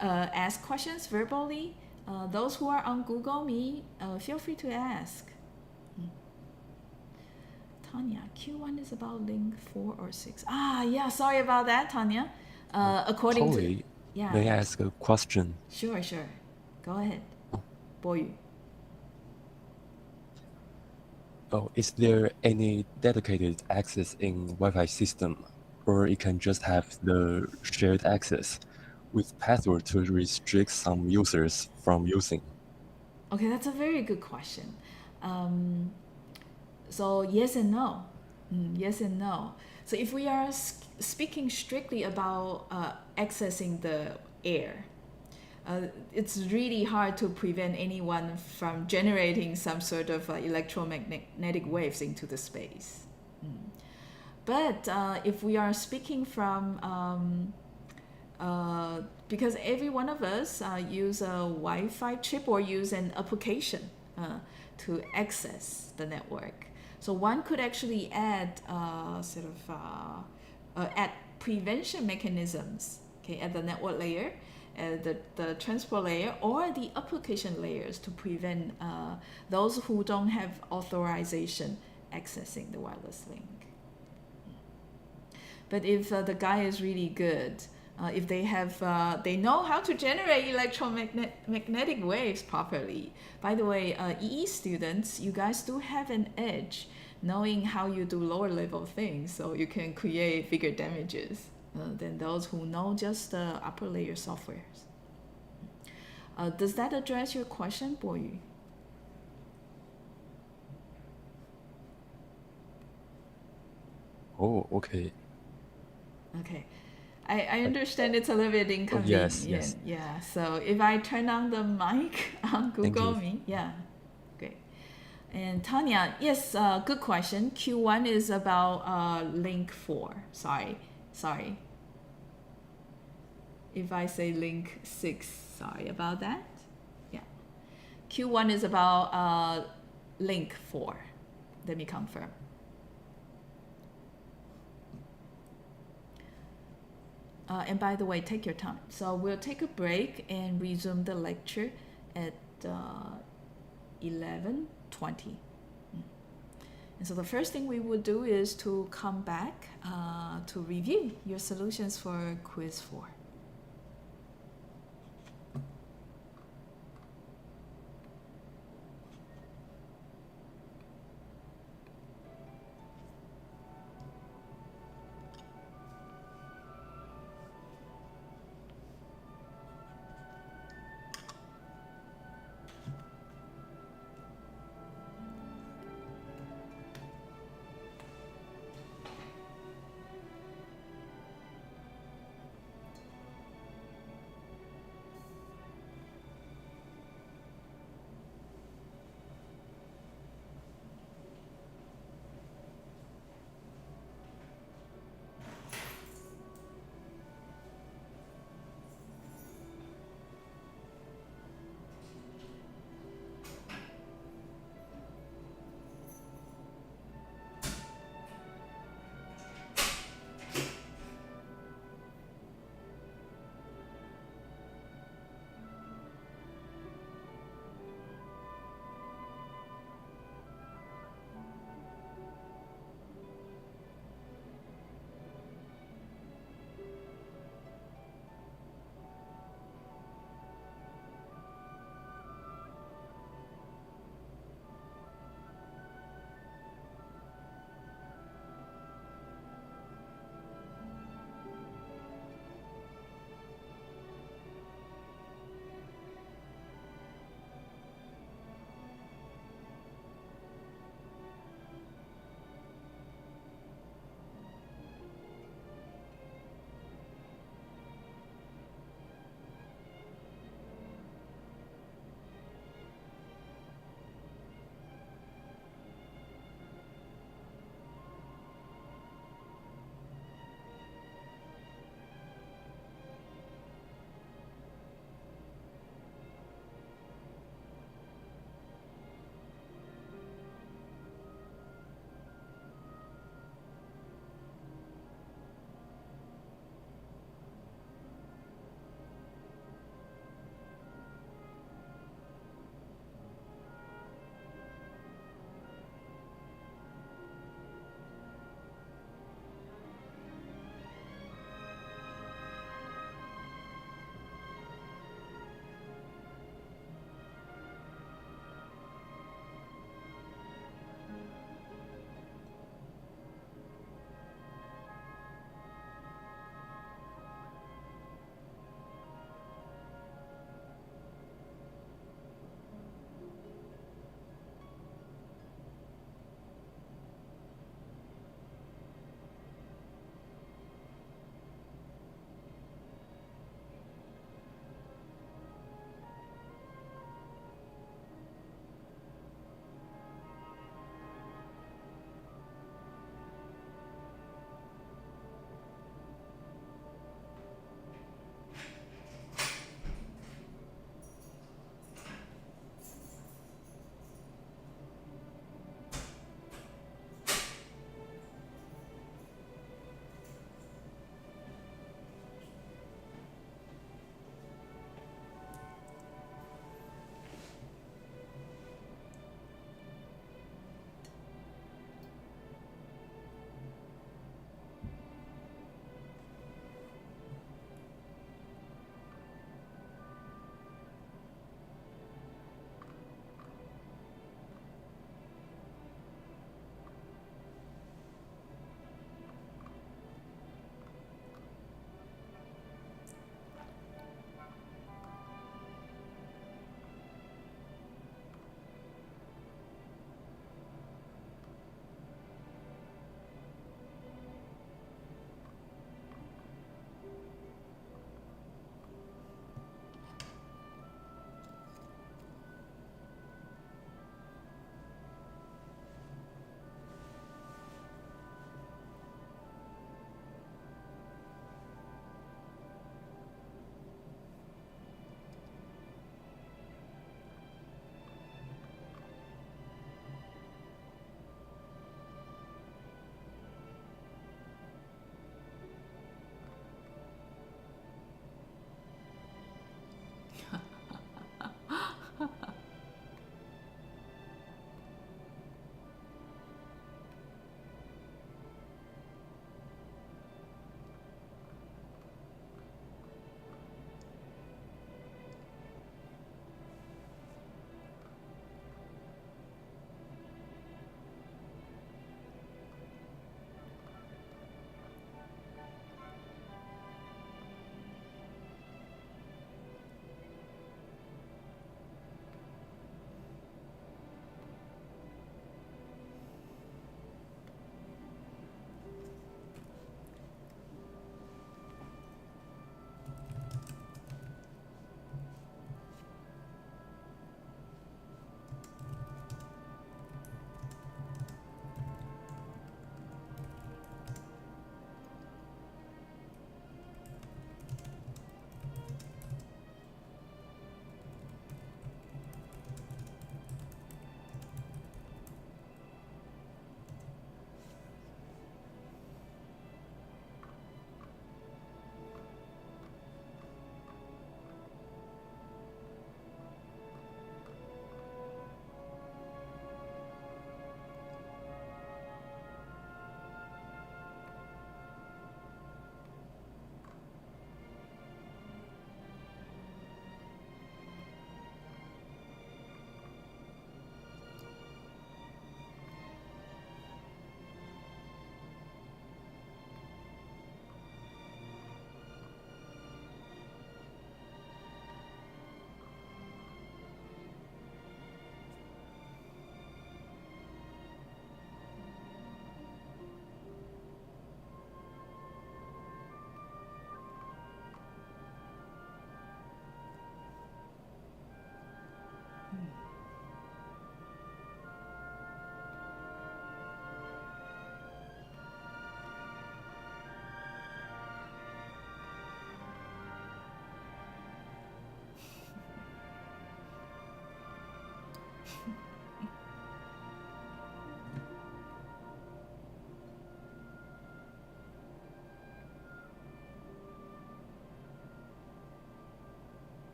ask questions verbally, those who are on Google Meet, feel free to ask. Tanya, Q1 is about link 4 or 6. Yeah, sorry about that, Tanya. According Polly, to... Yeah. may I ask a question? Sure. Go ahead. Boyu. Is there any dedicated access in Wi-Fi system, or it can just have the shared access with password to restrict some users from using? Okay, that's a very good question. So yes and no. Yes and no. So if we are speaking strictly about accessing the air, it's really hard to prevent anyone from generating some sort of electromagnetic waves into the space. But if we are speaking from, because every one of us use a Wi-Fi chip or use an application to access the network. So one could actually add add prevention mechanisms, okay, at the network layer, the transport layer, or the application layers to prevent those who don't have authorization accessing the wireless link. But if the guy is really good, if they have, they know how to generate electromagnetic waves properly. By the way, EE students, you guys do have an edge knowing how you do lower level things, so you can create bigger damages than those who know just the upper layer softwares. Does that address your question, Boyu? Oh, okay. Okay. I understand it's a little bit inconvenient. Yes. Yeah. So if I turn on the mic on Google Meet, yeah, great. And Tanya, yes, good question. Q1 is about link 4. Sorry. If I say link 6, sorry about that. Yeah. Q1 is about link 4. Let me confirm. And by the way, take your time. So we'll take a break and resume the lecture at 11:20. And so the first thing we will do is to come back to review your solutions for quiz 4.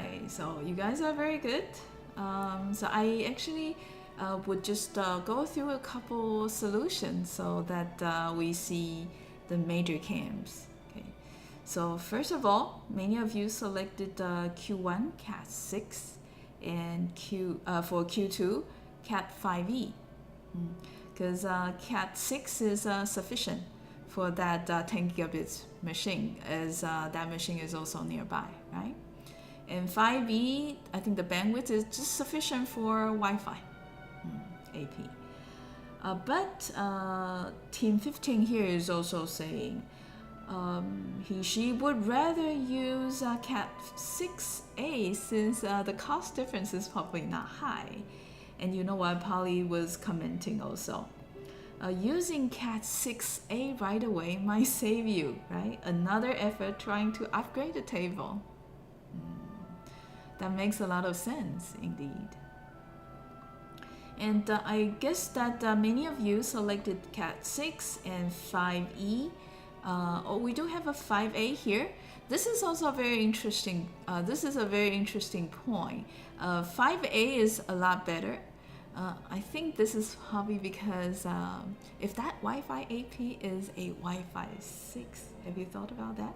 right, so you guys are very good. So I actually would just go through a couple solutions so that we see the major camps. Okay. So first of all, many of you selected Q1 Cat 6 and for Q2 Cat 5e, because Cat 6 is sufficient for that 10 gigabits machine, as that machine is also nearby, right? And 5e, I think the bandwidth is just sufficient for Wi-Fi, AP. But Team 15 here is also saying she would rather use Cat 6a since the cost difference is probably not high. And you know what Polly was commenting also. Using Cat 6a right away might save you, right? Another effort trying to upgrade the table. That makes a lot of sense indeed. And I guess that many of you selected Cat 6 and 5e. We do have a 5a here. This is also very interesting. This is a very interesting point. 5a is a lot better. I think this is probably because if that Wi-Fi AP is a Wi-Fi 6, have you thought about that?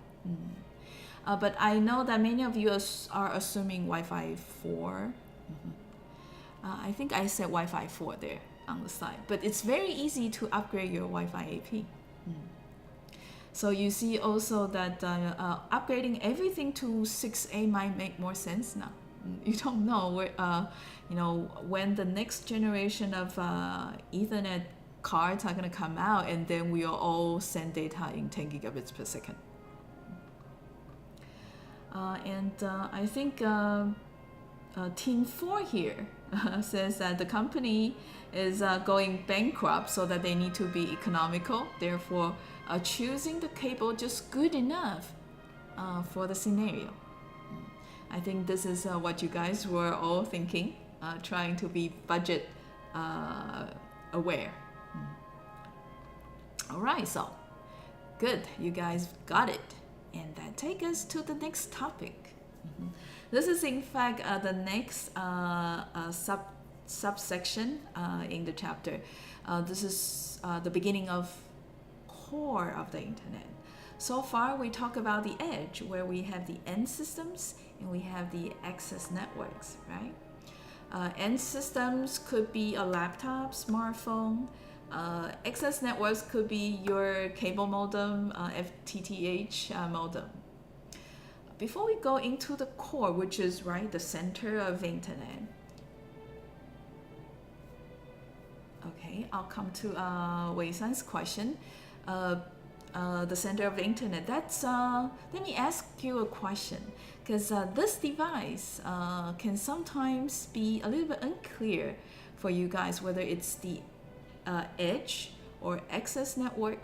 But I know that many of you are assuming Wi-Fi 4. I think I said Wi-Fi 4 there on the side, but it's very easy to upgrade your Wi-Fi AP. So you see also that upgrading everything to 6A might make more sense now. You don't know where, when the next generation of Ethernet cards are going to come out, and then we'll all send data in 10 gigabits per second. I think Team 4 here says that the company is going bankrupt, so that they need to be economical. Therefore, choosing the cable just good enough for the scenario. I think this is what you guys were all thinking, trying to be budget aware. All right, so good, you guys got it. And that takes us to the next topic. This is in fact the next subsection in the chapter. This is the beginning of core of the internet. So far we talk about the edge, where we have the end systems and we have the access networks, right? End systems could be a laptop, smartphone. Access networks could be your cable modem, FTTH modem. Before we go into the core, which is the center of the internet. Okay, I'll come to Wei San's question. The center of the internet. Let me ask you a question, because this device can sometimes be a little bit unclear for you guys whether it's the edge or access network,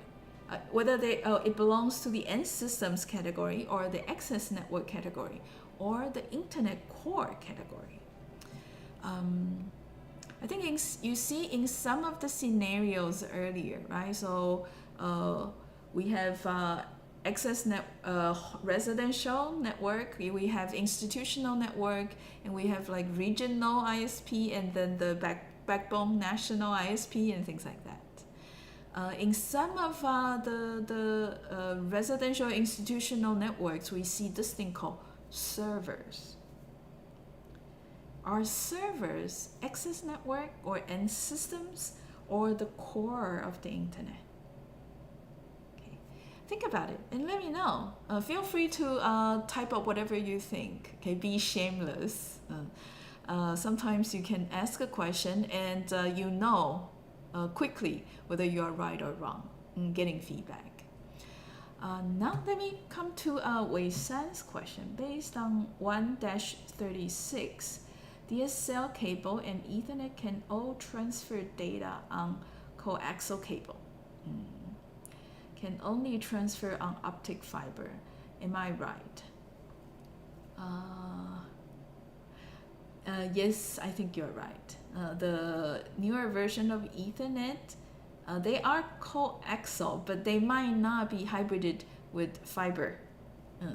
whether it belongs to the end systems category or the access network category or the internet core category. I think you see in some of the scenarios earlier, right? So we have residential network, we have institutional network, and we have like regional ISP, and then the backbone national ISP and things like that. In some of the residential institutional networks, we see this thing called servers. Are servers access network or end systems or the core of the internet? Okay. Think about it and let me know. Feel free to type up whatever you think. Okay, be shameless. Sometimes you can ask a question and quickly whether you are right or wrong, getting feedback. Now let me come to Wei San's question. Based on 1-36, DSL cable and Ethernet can all transfer data on coaxial cable. Can only transfer on optic fiber. Am I right? Yes, I think you're right. The newer version of Ethernet, they are coaxial, but they might not be hybrided with fiber.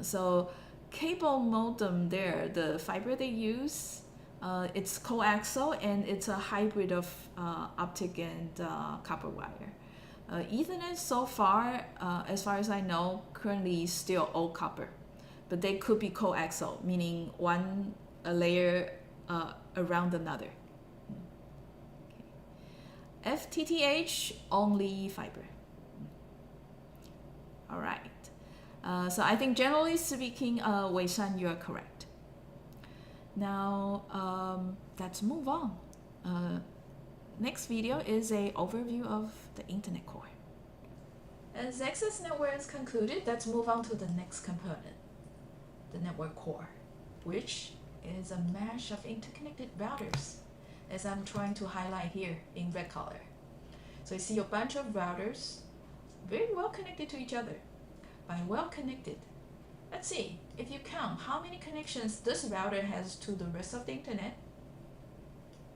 So cable modem there, the fiber they use, it's coaxial and it's a hybrid of optic and copper wire. Ethernet so far, as far as I know, currently is still all copper, but they could be coaxial, meaning one a layer around another. Okay. FTTH, only fiber. All right. So I think generally speaking, Wei Shan, you are correct. Now, let's move on. Next video is an overview of the Internet core. As access network is concluded, let's move on to the next component, the network core, which is a mesh of interconnected routers, as I'm trying to highlight here in red color. So you see a bunch of routers very well connected to each other. By well connected, let's see, if you count how many connections this router has to the rest of the internet.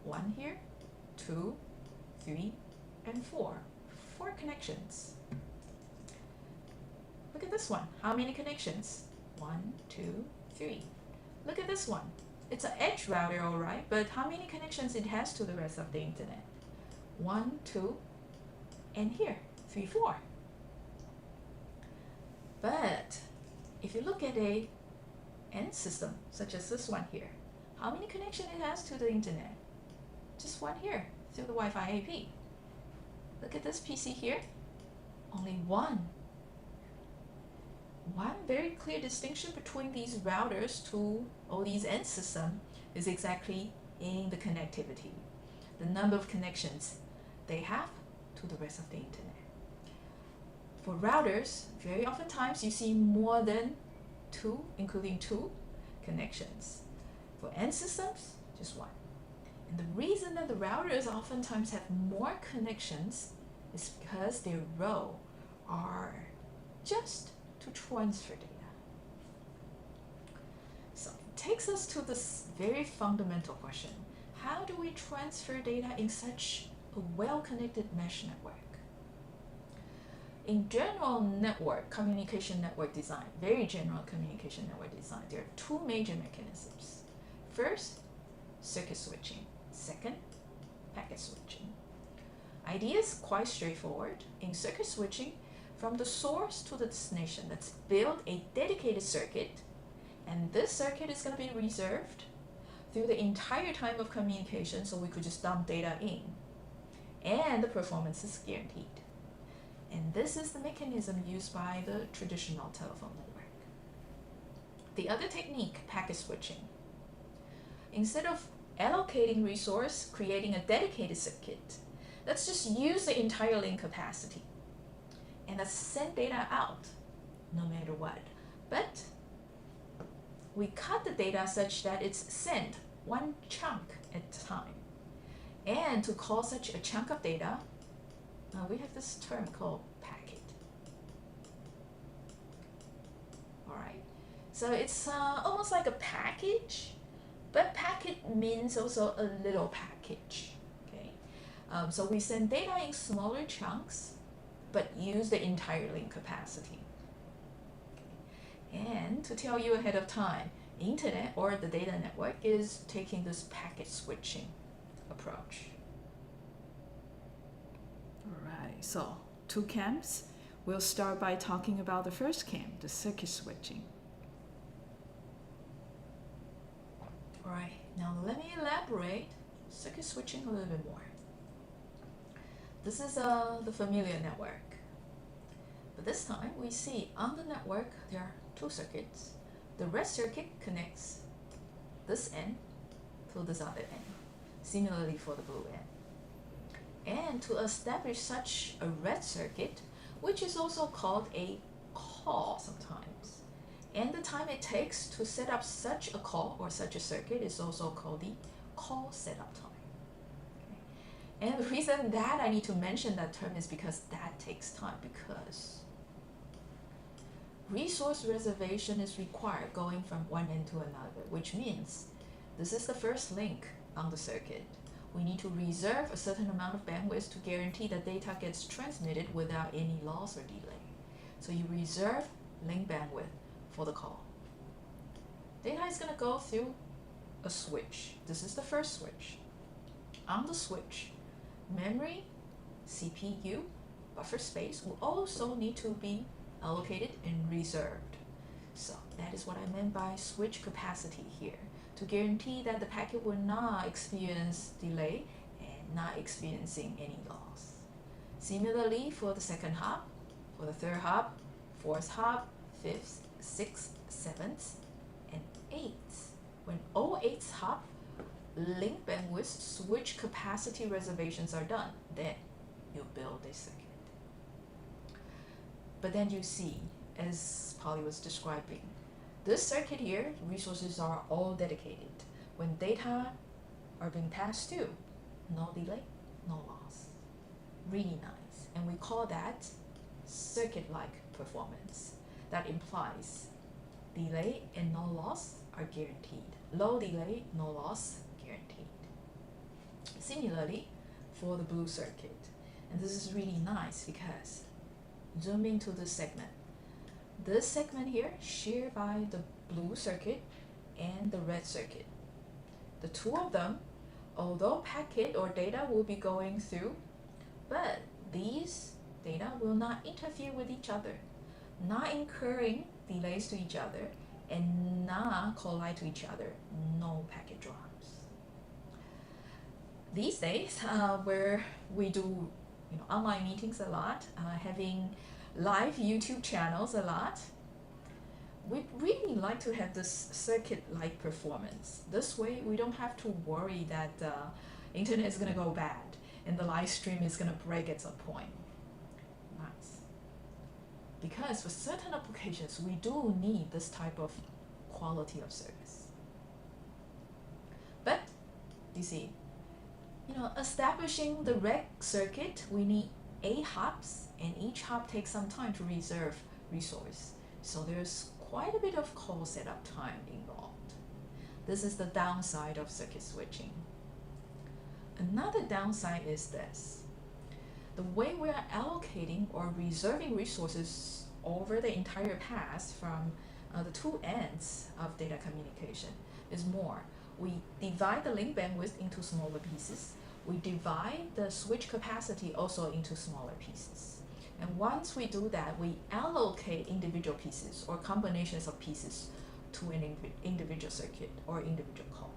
1 here, 2, 3, and 4. 4 connections. Look at this one. How many connections? 1, 2, 3. Look at this one. It's an edge router, all right, but how many connections it has to the rest of the internet? 1, 2, and here, 3, 4. But if you look at a end system, such as this one here, how many connections it has to the internet? Just one here, through the Wi-Fi AP. Look at this PC here, only one. One very clear distinction between these routers to all these end systems is exactly in the connectivity, the number of connections they have to the rest of the internet. For routers, very oftentimes you see more than 2, including 2 connections. For end systems, just 1. And the reason that the routers oftentimes have more connections is because their role are just to transfer data. So it takes us to this very fundamental question. How do we transfer data in such a well-connected mesh network? In general network, communication network design, very general communication network design, there are 2 major mechanisms. First, circuit switching. Second, packet switching. Idea is quite straightforward. In circuit switching, from the source to the destination, let's build a dedicated circuit, and this circuit is going to be reserved through the entire time of communication, so we could just dump data in, and the performance is guaranteed. And this is the mechanism used by the traditional telephone network. The other technique, packet switching. Instead of allocating resource, creating a dedicated circuit, let's just use the entire link capacity. And let's send data out, no matter what. But we cut the data such that it's sent one chunk at a time. And to call such a chunk of data, we have this term called packet. All right, so it's almost like a package, but packet means also a little package. Okay, so we send data in smaller chunks, but use the entire link capacity. Okay. And to tell you ahead of time, internet or the data network is taking this packet switching approach. Alright, so 2 camps. We'll start by talking about the first camp, the circuit switching. Alright, now let me elaborate circuit switching a little bit more. This is the familiar network. But this time we see on the network there are 2 circuits. The red circuit connects this end to this other end. Similarly for the blue end. And to establish such a red circuit, which is also called a call sometimes, and the time it takes to set up such a call or such a circuit is also called the call setup time. Okay. And the reason that I need to mention that term is because that takes time, because resource reservation is required going from one end to another, which means this is the first link on the circuit. We need to reserve a certain amount of bandwidth to guarantee that data gets transmitted without any loss or delay. So you reserve link bandwidth for the call. Data is going to go through a switch. This is the first switch. On the switch, memory, CPU, buffer space will also need to be allocated and reserved. So that is what I meant by switch capacity here, to guarantee that the packet will not experience delay and not experiencing any loss. Similarly, for the second hop, for the third hop, fourth hop, fifth, sixth, seventh, and eighth. When all 8 hop, link bandwidth switch capacity reservations are done, then you build a circuit. But then you see, as Polly was describing, this circuit here, resources are all dedicated. When data are being passed through, no delay, no loss. Really nice. And we call that circuit-like performance. That implies delay and no loss are guaranteed. Low delay, no loss, guaranteed. Similarly, for the blue circuit, and this is really nice because zoom into this segment. This segment here shared by the blue circuit and the red circuit. The two of them, although packet or data will be going through, but these data will not interfere with each other, not incurring delays to each other, and not collide to each other. No packet drops. These days, where we do online meetings a lot, having live YouTube channels a lot, we really like to have this circuit-like performance. This way, we don't have to worry that the internet is going to go bad and the live stream is going to break at some point. Nice. Because for certain applications, we do need this type of quality of service. But, you see, establishing the red circuit, we need 8 hops, and each hop takes some time to reserve resource. So there's quite a bit of call setup time involved. This is the downside of circuit switching. Another downside is this. The way we are allocating or reserving resources over the entire path from the two ends of data communication is more. We divide the link bandwidth into smaller pieces. We divide the switch capacity also into smaller pieces. And once we do that, we allocate individual pieces or combinations of pieces to an individual circuit or individual call.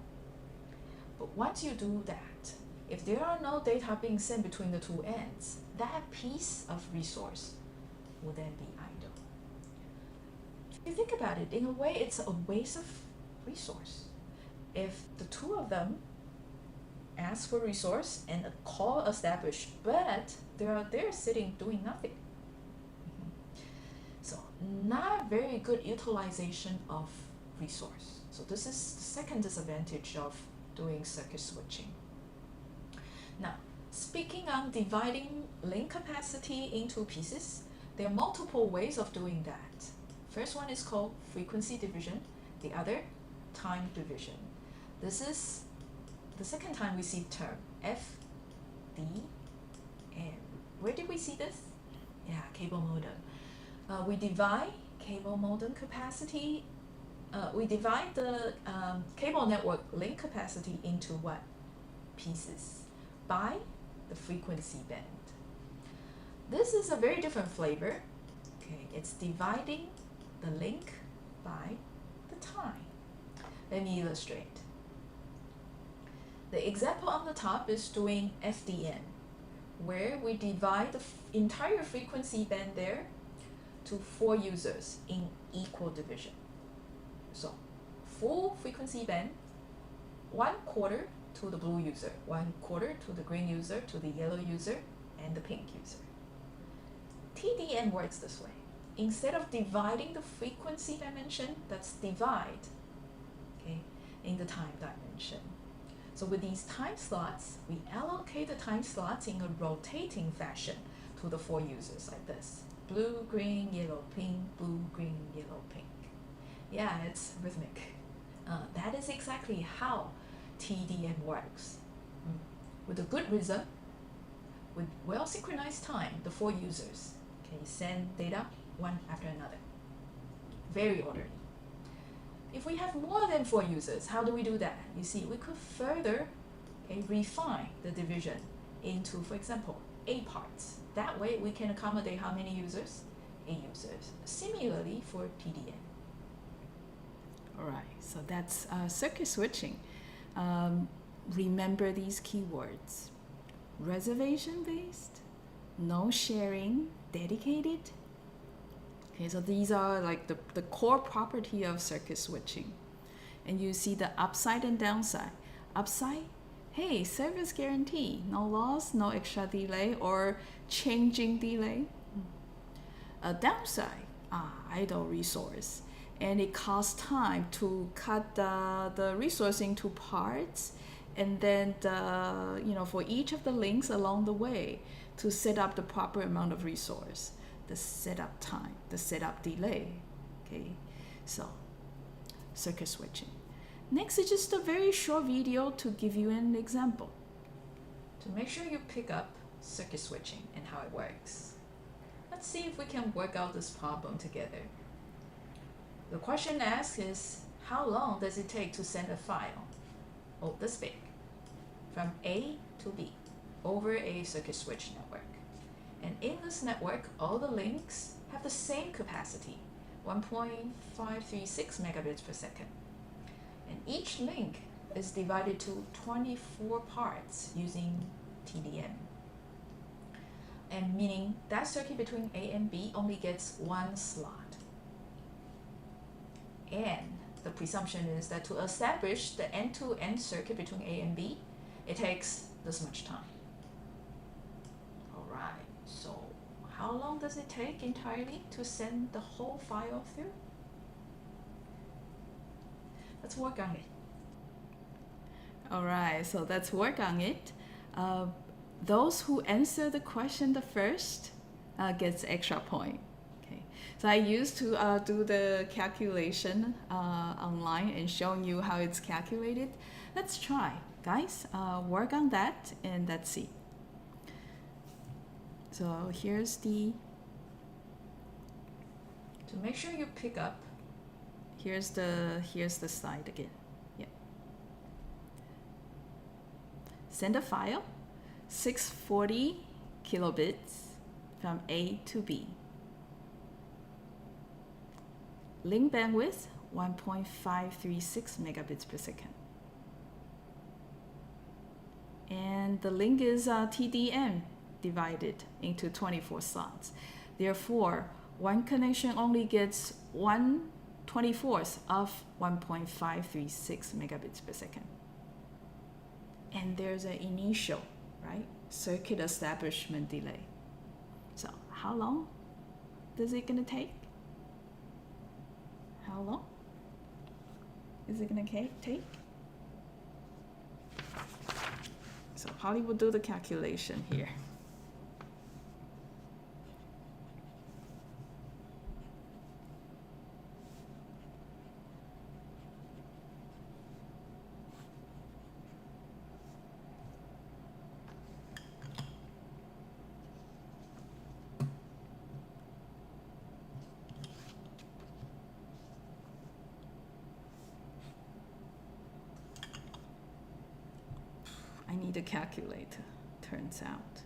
But once you do that, if there are no data being sent between the two ends, that piece of resource will then be idle. If you think about it, in a way, it's a waste of resource. If the two of them ask for resource and a call established, but they're sitting doing nothing. So not very good utilization of resource. So this is the second disadvantage of doing circuit switching. Now, speaking on dividing link capacity into pieces, there are multiple ways of doing that. First one is called frequency division, the other time division. This is the second time we see the term FDM. Where did we see this? Yeah, cable modem. We divide cable modem capacity. We divide the cable network link capacity into what? Pieces by the frequency band. This is a very different flavor. Okay, it's dividing the link by the time. Let me illustrate. The example on the top is doing FDM, where we divide the entire frequency band there to 4 users in equal division. So, full frequency band, 1/4 to the blue user, 1/4 to the green user, to the yellow user, and the pink user. TDM works this way. Instead of dividing the frequency dimension, let's divide, okay, in the time dimension. So with these time slots, we allocate the time slots in a rotating fashion to the 4 users like this. Blue, green, yellow, pink, blue, green, yellow, pink. Yeah, it's rhythmic. That is exactly how TDM works. With a good rhythm, with well-synchronized time, the 4 users can send data one after another. Very orderly. If we have more than 4 users, how do we do that? You see, we could further refine the division into, for example, A parts. That way we can accommodate how many users? A users. Similarly for TDM. Alright, so that's circuit switching. Remember these keywords. Reservation based, no sharing, dedicated. Okay, so these are like the core property of circuit switching. And you see the upside and downside. Upside, hey, service guarantee, no loss, no extra delay or changing delay. A downside, idle resource. And it costs time to cut the resource into parts, and then for each of the links along the way to set up the proper amount of resource, the setup time, the setup delay. Okay, so circuit switching. Next is just a very short video to give you an example. To make sure you pick up circuit switching and how it works. Let's see if we can work out this problem together. The question asked is, how long does it take to send a file, this big, from A to B over a circuit switch network? And in this network, all the links have the same capacity, 1.536 megabits per second. And each link is divided to 24 parts using TDM. And meaning that circuit between A and B only gets one slot. And the presumption is that to establish the end-to-end circuit between A and B, it takes this much time. All right, so how long does it take entirely to send the whole file through? Let's work on it. All right, so let's work on it. Those who answer the question the first gets extra point. Okay, so I used to do the calculation online and showing you how it's calculated. Let's try, guys. Work on that and let's see. So here's to make sure you pick up. Here's the slide again. Yeah. Send a file, 640 kilobits from A to B. Link bandwidth, 1.536 megabits per second. And the link is TDM divided into 24 slots. Therefore, one connection only gets 1/24 of 1.536 megabits per second. And there's an initial, right, circuit establishment delay. So how long is it gonna take? How long is it gonna take? So Holly will do the calculation here. I need a calculator, turns out.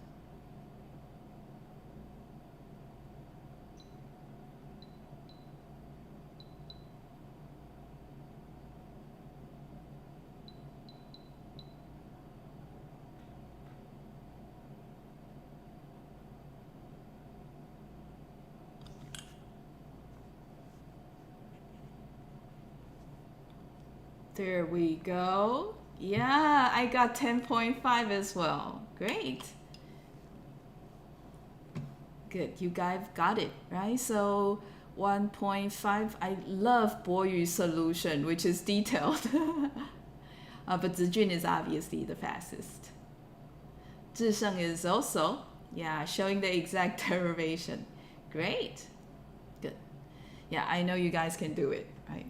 There we go. Yeah, I got 10.5 as well. Great. Good, you guys got it, right? So 1.5, I love Boyu's solution, which is detailed. But Zijun is obviously the fastest. Zhisheng is also, showing the exact derivation. Great. Good. Yeah, I know you guys can do it, right?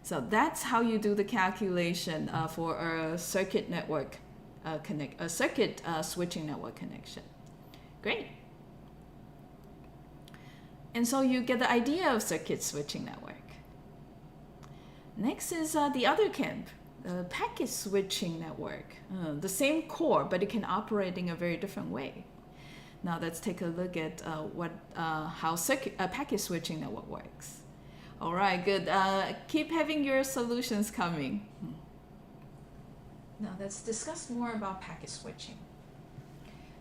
So that's how you do the calculation for a circuit network circuit switching network connection. Great. And so you get the idea of circuit switching network. Next is the other camp, the packet switching network. The same core, but it can operate in a very different way. Now let's take a look at how packet switching network works. All right, good. Keep having your solutions coming. Now let's discuss more about packet switching.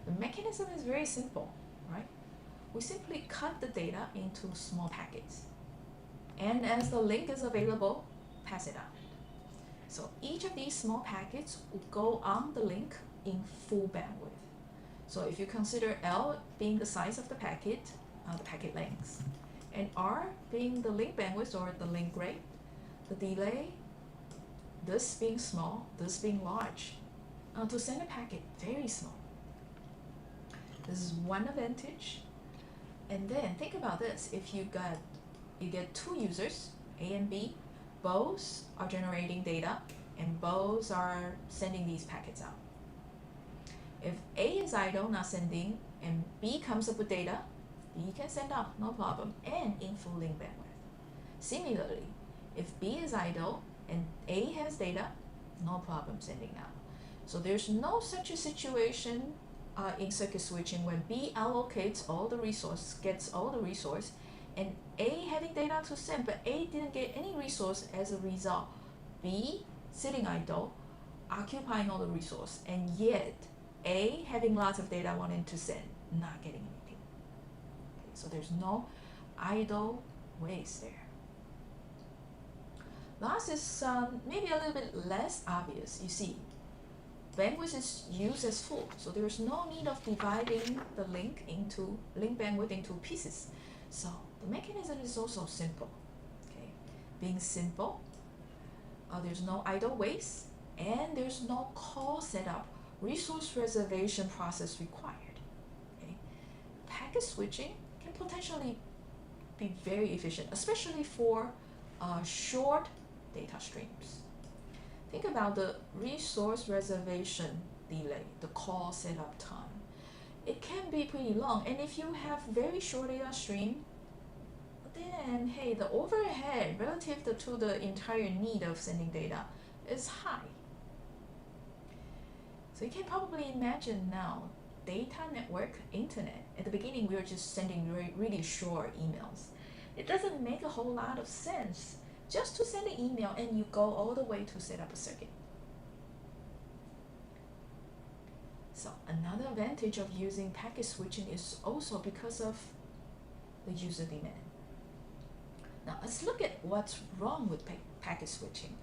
The mechanism is very simple, right? We simply cut the data into small packets. And as the link is available, pass it out. So each of these small packets will go on the link in full bandwidth. So if you consider L being the size of the packet length, and R being the link bandwidth or the link rate, the delay, this being small, this being large, to send a packet very small. This is one advantage. And then think about this: if you get two users, A and B, both are generating data and both are sending these packets out. If A is idle, not sending, and B comes up with data, B can send out, no problem, and in full link bandwidth. Similarly, if B is idle and A has data, no problem sending out. So there's no such a situation in circuit switching when B allocates all the resource, gets all the resource, and A having data to send, but A didn't get any resource as a result. B sitting idle, occupying all the resource, and yet A having lots of data wanting to send, not getting anything. Okay, so there's no idle waste there. Last is maybe a little bit less obvious. You see, bandwidth is used as full, so there's no need of dividing the link bandwidth into pieces. So the mechanism is also simple. Okay, being simple, there's no idle waste, and there's no call setup, resource reservation process required. Okay, packet switching can potentially be very efficient, especially for short data streams. Think about the resource reservation delay, the call setup time. It can be pretty long, and if you have very short data stream, then hey, the overhead relative to the entire need of sending data is high. So you can probably imagine now, data network, internet. At the beginning, we were just sending really short emails. It doesn't make a whole lot of sense just to send an email and you go all the way to set up a circuit. So another advantage of using packet switching is also because of the user demand. Now let's look at what's wrong with packet switching.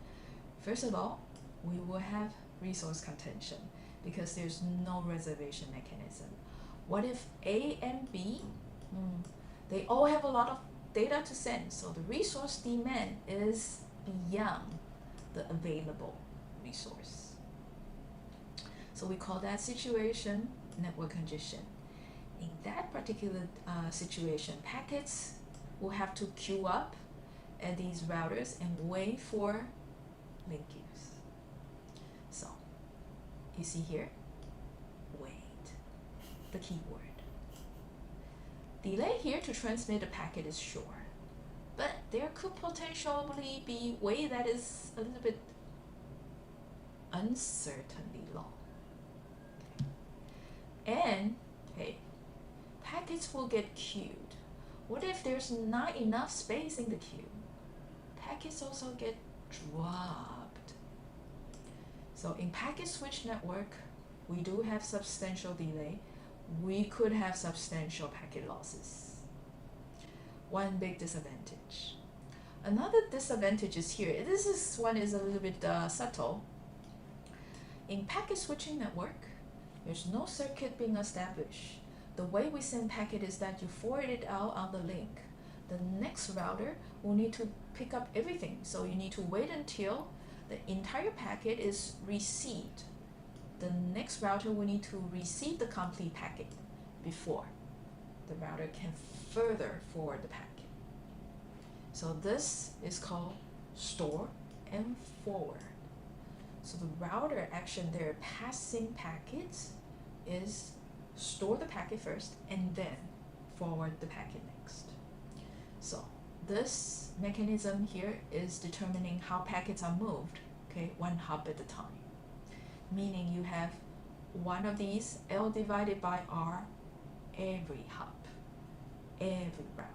First of all, we will have resource contention because there's no reservation mechanism. What if A and B, they all have a lot of data to send, so the resource demand is beyond the available resource. So we call that situation network congestion. In that particular situation, packets will have to queue up at these routers and wait for link queues. So you see here, wait, the keyword. Delay here to transmit a packet is short, but there could potentially be way that is a little bit uncertainly long. Okay. And hey, packets will get queued. What if there's not enough space in the queue? Packets also get dropped. So in packet switch network, we do have substantial delay. We could have substantial packet losses. One big disadvantage. Another disadvantage is here. This one is a little bit subtle. In packet switching network, there's no circuit being established. The way we send packet is that you forward it out on the link. The next router will need to pick up everything. So you need to wait until the entire packet is received. The next router will need to receive the complete packet before the router can further forward the packet. So this is called store and forward. So the router action there passing packets is store the packet first and then forward the packet next. So this mechanism here is determining how packets are moved, okay, one hop at a time. Meaning you have one of these, L divided by R, every hop, every router.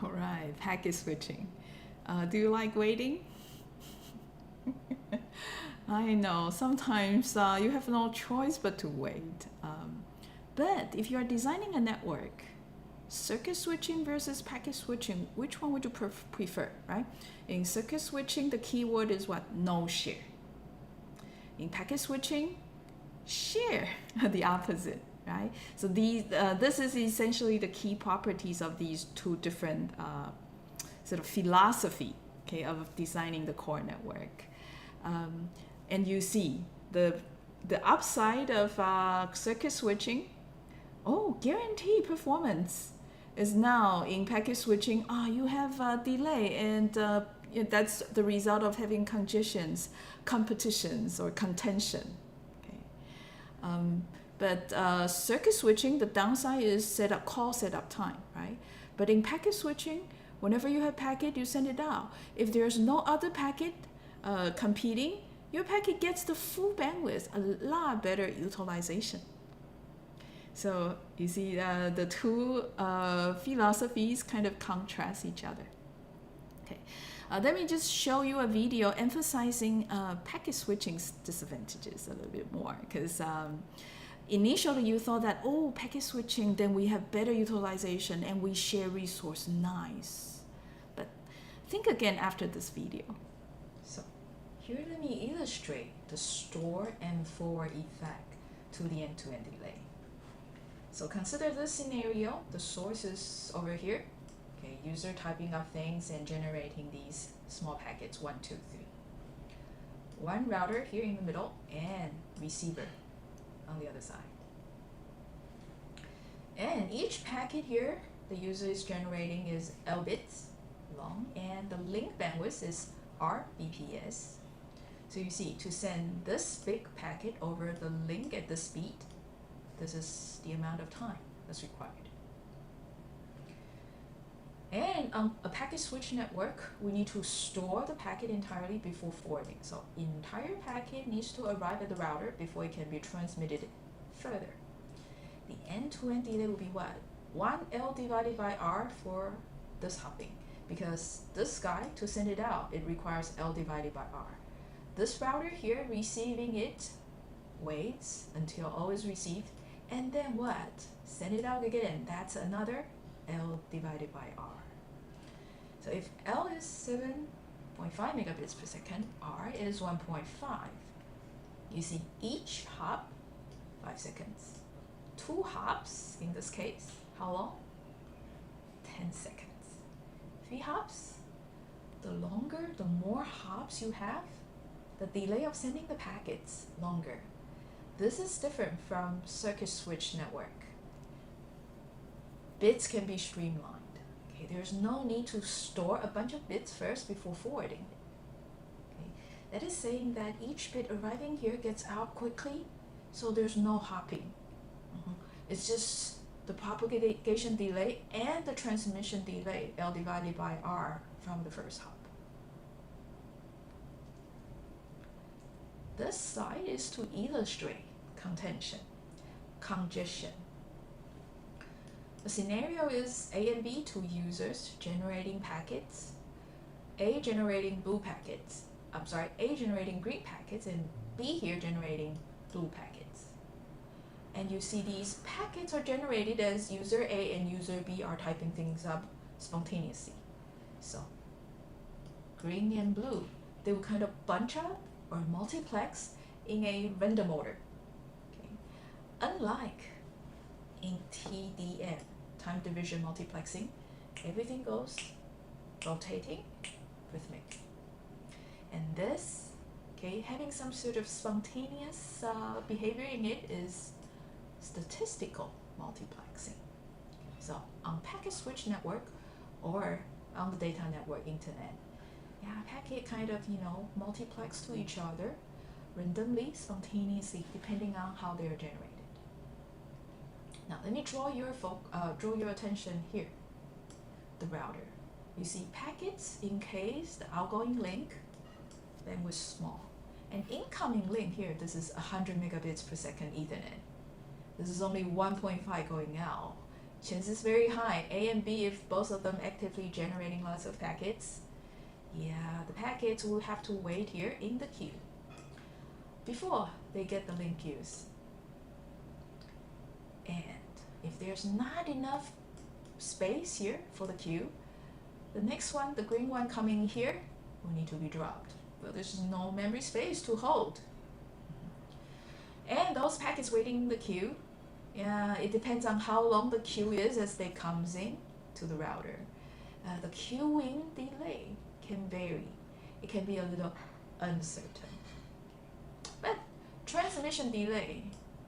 All right, packet switching. Do you like waiting? I know, sometimes you have no choice but to wait. But if you are designing a network, circuit switching versus packet switching, which one would you prefer, right? In circuit switching, the keyword is what? No share. In packet switching, share, the opposite, right? So this is essentially the key properties of these two different sort of philosophy, okay, of designing the core network. And you see the upside of circuit switching, guarantee performance is now in packet switching. You have a delay, and that's the result of having congestions, competitions, or contention. Okay. But circuit switching, the downside is call setup time, right? But in packet switching, whenever you have packet, you send it out. If there's no other packet competing, your packet gets the full bandwidth, a lot better utilization. So you see the two philosophies kind of contrast each other. Okay, let me just show you a video emphasizing packet switching's disadvantages a little bit more, because initially you thought that, packet switching, then we have better utilization and we share resource, nice. But think again after this video. So here let me illustrate the store and forward effect to the end-to-end delay. So consider this scenario. The source is over here. Okay, user typing up things and generating these small packets, 1, 2, 3. One router here in the middle and receiver on the other side. And each packet here the user is generating is L bits long, and the link bandwidth is R BPS. So you see, to send this big packet over the link at this speed, this is the amount of time that's required. And on a packet switch network, we need to store the packet entirely before forwarding. So entire packet needs to arrive at the router before it can be transmitted further. The end-to-end delay will be what? 1 L divided by R for this hopping, because this guy, to send it out, it requires L divided by R. This router here receiving it waits until all is received, and then what? Send it out again. That's another L divided by R. So if L is 7.5 megabits per second, R is 1.5. You see, each hop, 5 seconds. 2 hops, in this case, how long? 10 seconds. 3 hops, the longer, the more hops you have, the delay of sending the packets longer. This is different from circuit switch network. Bits can be streamlined. Okay, there's no need to store a bunch of bits first before forwarding. Okay, that is saying that each bit arriving here gets out quickly, so there's no hopping. It's just the propagation delay and the transmission delay, L divided by R, from the first hop. This slide is to illustrate congestion. The scenario is A and B, 2 users generating packets, A generating blue packets, A generating green packets, and B here generating blue packets. And you see these packets are generated as user A and user B are typing things up spontaneously. So green and blue, they will kind of bunch up or multiplex in a random order. Okay. Unlike in TDM, time division multiplexing, everything goes rotating rhythmic. And this, okay, having some sort of spontaneous behavior in it is statistical multiplexing. So on packet switch network or on the data network internet, packet kind of, multiplex to each other randomly, spontaneously, depending on how they're generated. Now let me draw your attention here. the router. You see packets in case the outgoing link bandwidth small. And incoming link here, this is 100 megabits per second Ethernet. This is only 1.5 going out. Chances very high, A and B, if both of them actively generating lots of packets, yeah, the packets will have to wait here in the queue before they get the link queues. And if there's not enough space here for the queue, the next one, the green one coming here, will need to be dropped. But there's no memory space to hold. And those packets waiting in the queue, yeah, it depends on how long the queue is as they comes in to the router. The queuing delay can vary. It can be a little uncertain. But transmission delay,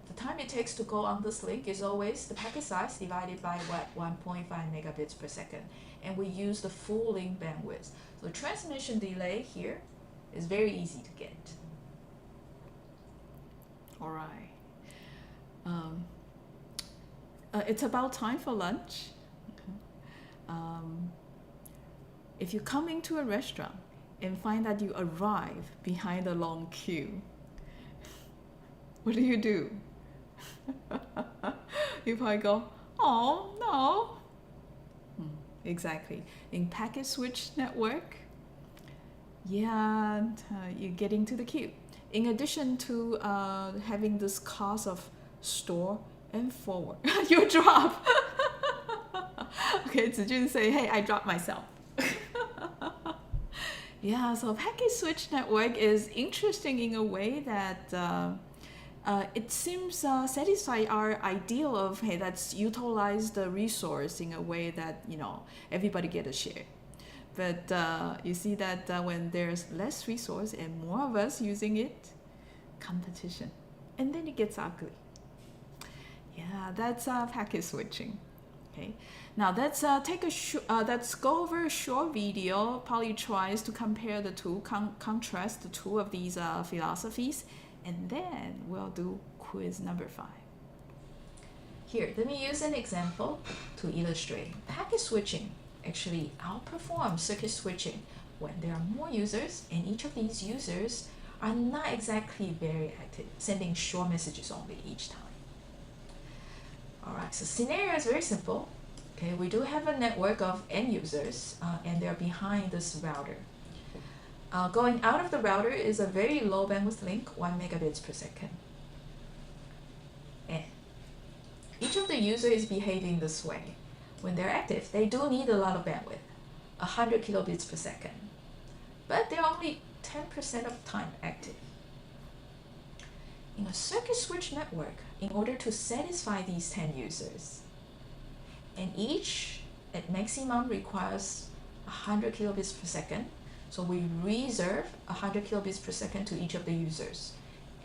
the time it takes to go on this link is always the packet size divided by what? 1.5 megabits per second. And we use the full link bandwidth. So transmission delay here is very easy to get. All right. It's about time for lunch. If you come into a restaurant and find that you arrive behind a long queue, what do? You probably go, oh, no. Exactly. In packet switch network, yeah, you're getting to the queue. In addition to having this cost of store and forward, you drop. Okay, Zijun say, hey, I dropped myself. Yeah, so packet switch network is interesting in a way that it seems satisfy our ideal of, hey, let's utilize the resource in a way that, you know, everybody get a share. But you see that when there's less resource and more of us using it, competition. And then it gets ugly. Yeah, that's packet switching. Okay. Now let's let's go over a short video. Polly tries to compare the two, contrast the two of these philosophies, and then we'll do quiz number 5. Here, let me use an example to illustrate. Packet switching actually outperforms circuit switching when there are more users, and each of these users are not exactly very active, sending short messages only each time. All right, so scenario is very simple. Okay, we do have a network of end users, and they're behind this router. Going out of the router is a very low bandwidth link, 1 megabits per second. And each of the users is behaving this way. When they're active, they do need a lot of bandwidth, 100 kilobits per second. But they're only 10% of the time active. In a circuit switch network, in order to satisfy these 10 users, and each at maximum requires 100 kilobits per second, so we reserve 100 kilobits per second to each of the users.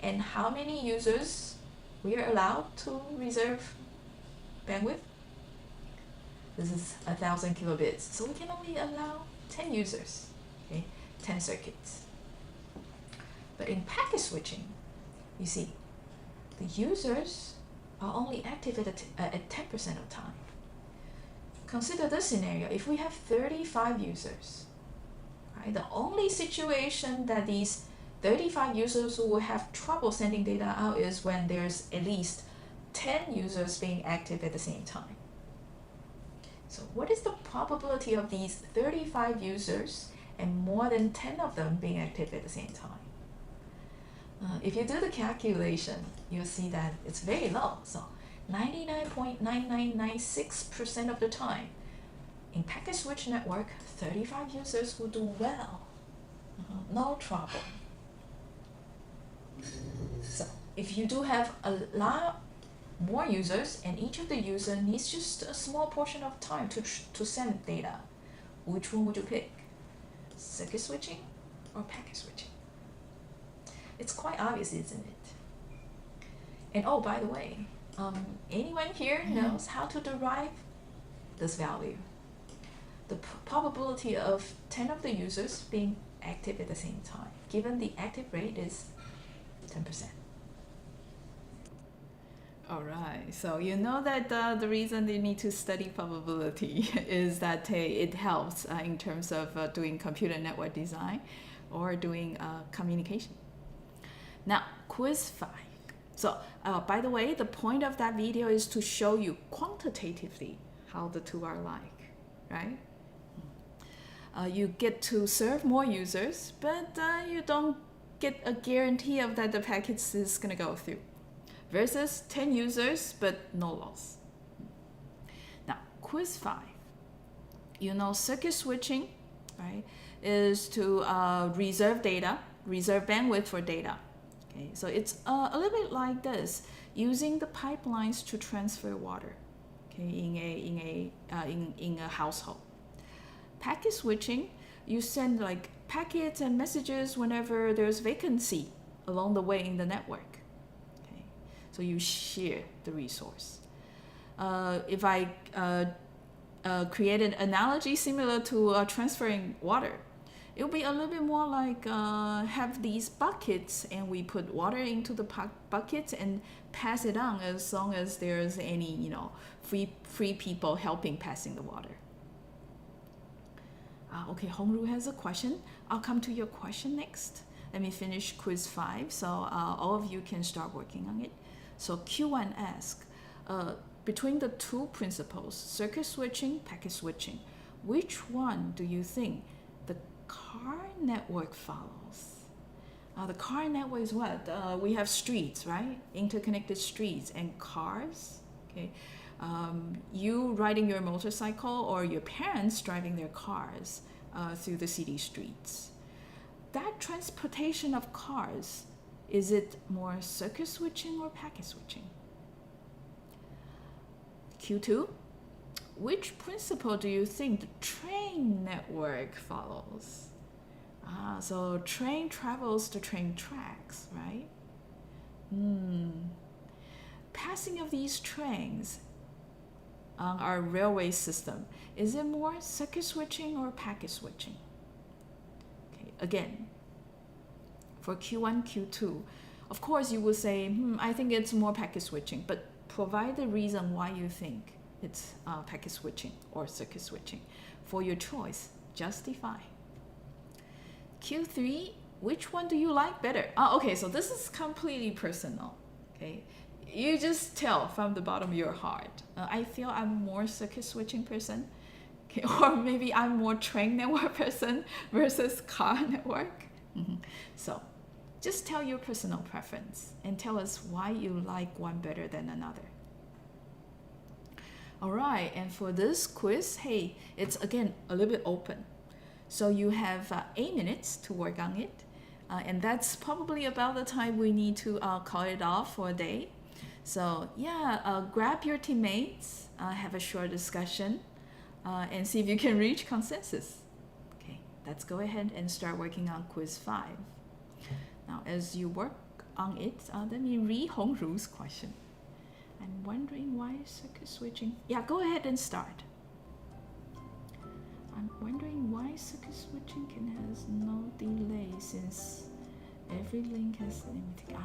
And how many users we are allowed to reserve bandwidth? This is 1,000 kilobits. So we can only allow 10 users, okay? 10 circuits. But in packet switching, you see, the users are only active at 10% of the time. Consider this scenario. If we have 35 users, right, the only situation that these 35 users will have trouble sending data out is when there's at least 10 users being active at the same time. So what is the probability of these 35 users and more than 10 of them being active at the same time? If you do the calculation, you'll see that it's very low. So 99.9996% of the time, in packet switch network, 35 users will do well. No trouble. So if you do have a lot more users and each of the users needs just a small portion of time to send data, which one would you pick? Circuit switching or packet switching? It's quite obvious, isn't it? And oh, by the way, anyone here knows how to derive this value? The probability of 10 of the users being active at the same time, given the active rate is 10%. All right. So you know that the reason you need to study probability is that it helps in terms of doing computer network design or doing communication. Now, quiz 5. So, by the way, the point of that video is to show you quantitatively how the two are like, right? You get to serve more users, but you don't get a guarantee of that the packet is going to go through. Versus 10 users, but no loss. Now, quiz 5. You know, circuit switching, right, is to reserve data, reserve bandwidth for data. Okay, so it's a little bit like this, using the pipelines to transfer water, okay, in a household. Packet switching, you send like packets and messages whenever there's vacancy along the way in the network. Okay, so you share the resource. If I create an analogy similar to transferring water, it will be a little bit more like have these buckets and we put water into the buckets and pass it on as long as there's any free people helping passing the water. Okay, Hongru has a question. I'll come to your question next. Let me finish quiz 5 so all of you can start working on it. So Q1 asks, between the two principles, circuit switching, packet switching, which one do you think the car network follows? The car network is what? We have streets, right? Interconnected streets and cars. Okay, you riding your motorcycle or your parents driving their cars through the city streets. That transportation of cars, is it more circuit switching or packet switching? Q2, which principle do you think the train network follows? So train travels the train tracks, right? Passing of these trains on our railway system, is it more circuit switching or packet switching? Okay, again, for Q1, Q2, of course you will say, I think it's more packet switching, but provide the reason why you think it's packet switching or circuit switching. For your choice, justify. Q3, which one do you like better? Okay, so this is completely personal. Okay, you just tell from the bottom of your heart. I feel I'm more circuit switching person, okay, or maybe I'm more train network person versus car network. So just tell your personal preference and tell us why you like one better than another. All right, and for this quiz, hey, it's again a little bit open. So you have 8 minutes to work on it. And that's probably about the time we need to call it off for a day. So yeah, grab your teammates, have a short discussion, and see if you can reach consensus. Okay, let's go ahead and start working on quiz 5. Now, as you work on it, let me read Hongru's question. I'm wondering why circuit switching. Yeah, go ahead and start. I'm wondering why circuit switching has no delay since every link has limited.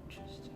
Interesting.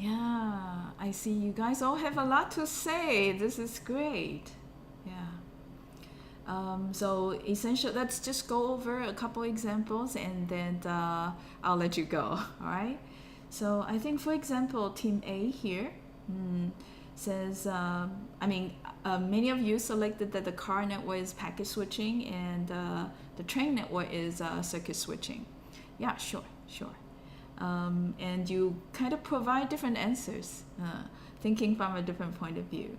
Yeah, I see you guys all have a lot to say. This is great. Yeah. So essentially, let's just go over a couple examples and then I'll let you go. All right. So I think, for example, Team A here says, many of you selected that the car network is packet switching and the train network is circuit switching. Yeah, sure. And you kind of provide different answers, thinking from a different point of view.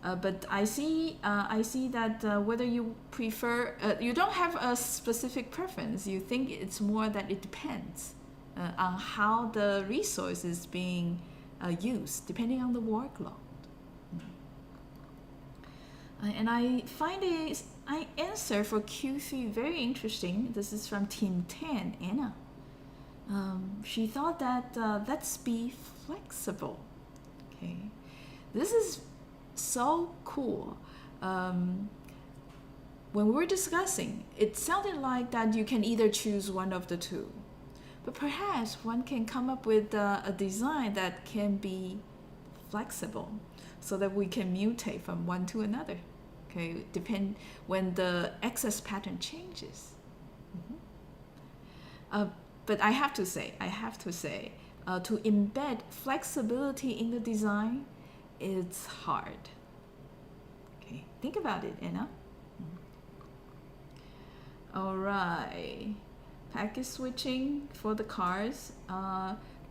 But I see that whether you prefer, you don't have a specific preference. You think it's more that it depends on how the resource is being used, depending on the workload. And I find I answer for Q3 very interesting. This is from Team 10, Anna. She thought that let's be flexible. Okay, this is so cool. When we were discussing, it sounded like that you can either choose one of the two, but perhaps one can come up with a design that can be flexible, so that we can mutate from one to another. Okay, depend when the access pattern changes. But I have to say, to embed flexibility in the design, it's hard. Okay, think about it, Anna. All right, packet switching for the cars,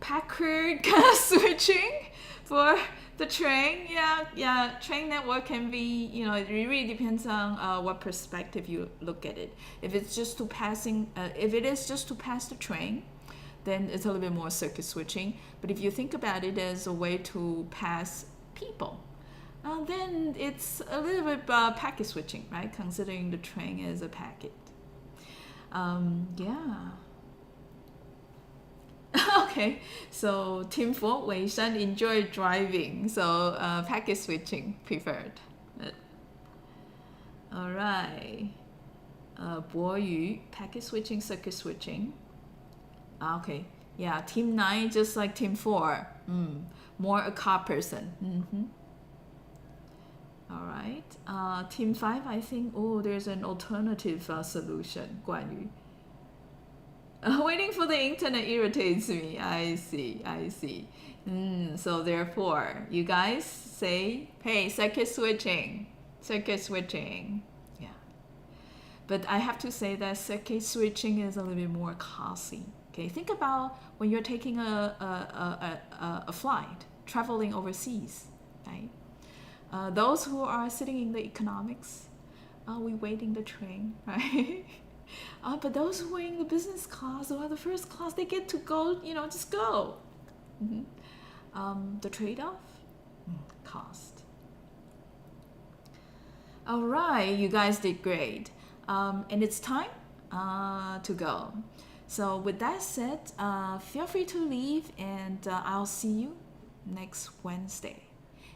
Packard switching for the train. Yeah, train network can be, it really depends on what perspective you look at it. If it is just to pass the train, then it's a little bit more circuit switching. But if you think about it as a way to pass people, then it's a little bit packet switching, right? Considering the train as a packet. Yeah. Okay, so Team 4, Wei Shan enjoyed driving, so packet switching preferred. All right. Bo Yu, packet switching, circuit switching. Okay, yeah, Team 9, just like Team 4. More a car person. All right. Team 5, I think, oh, there's an alternative solution. 关于 waiting for the internet irritates me. I see. So therefore, you guys say, hey, circuit switching. Yeah. But I have to say that circuit switching is a little bit more costly. Okay, think about when you're taking a flight, traveling overseas, right? Those who are sitting in the economics, we waiting the train, right? But those who are in the business class or the first class, they get to go, just go. The trade-off, cost. All right, you guys did great. And it's time to go. So with that said, feel free to leave, and I'll see you next Wednesday.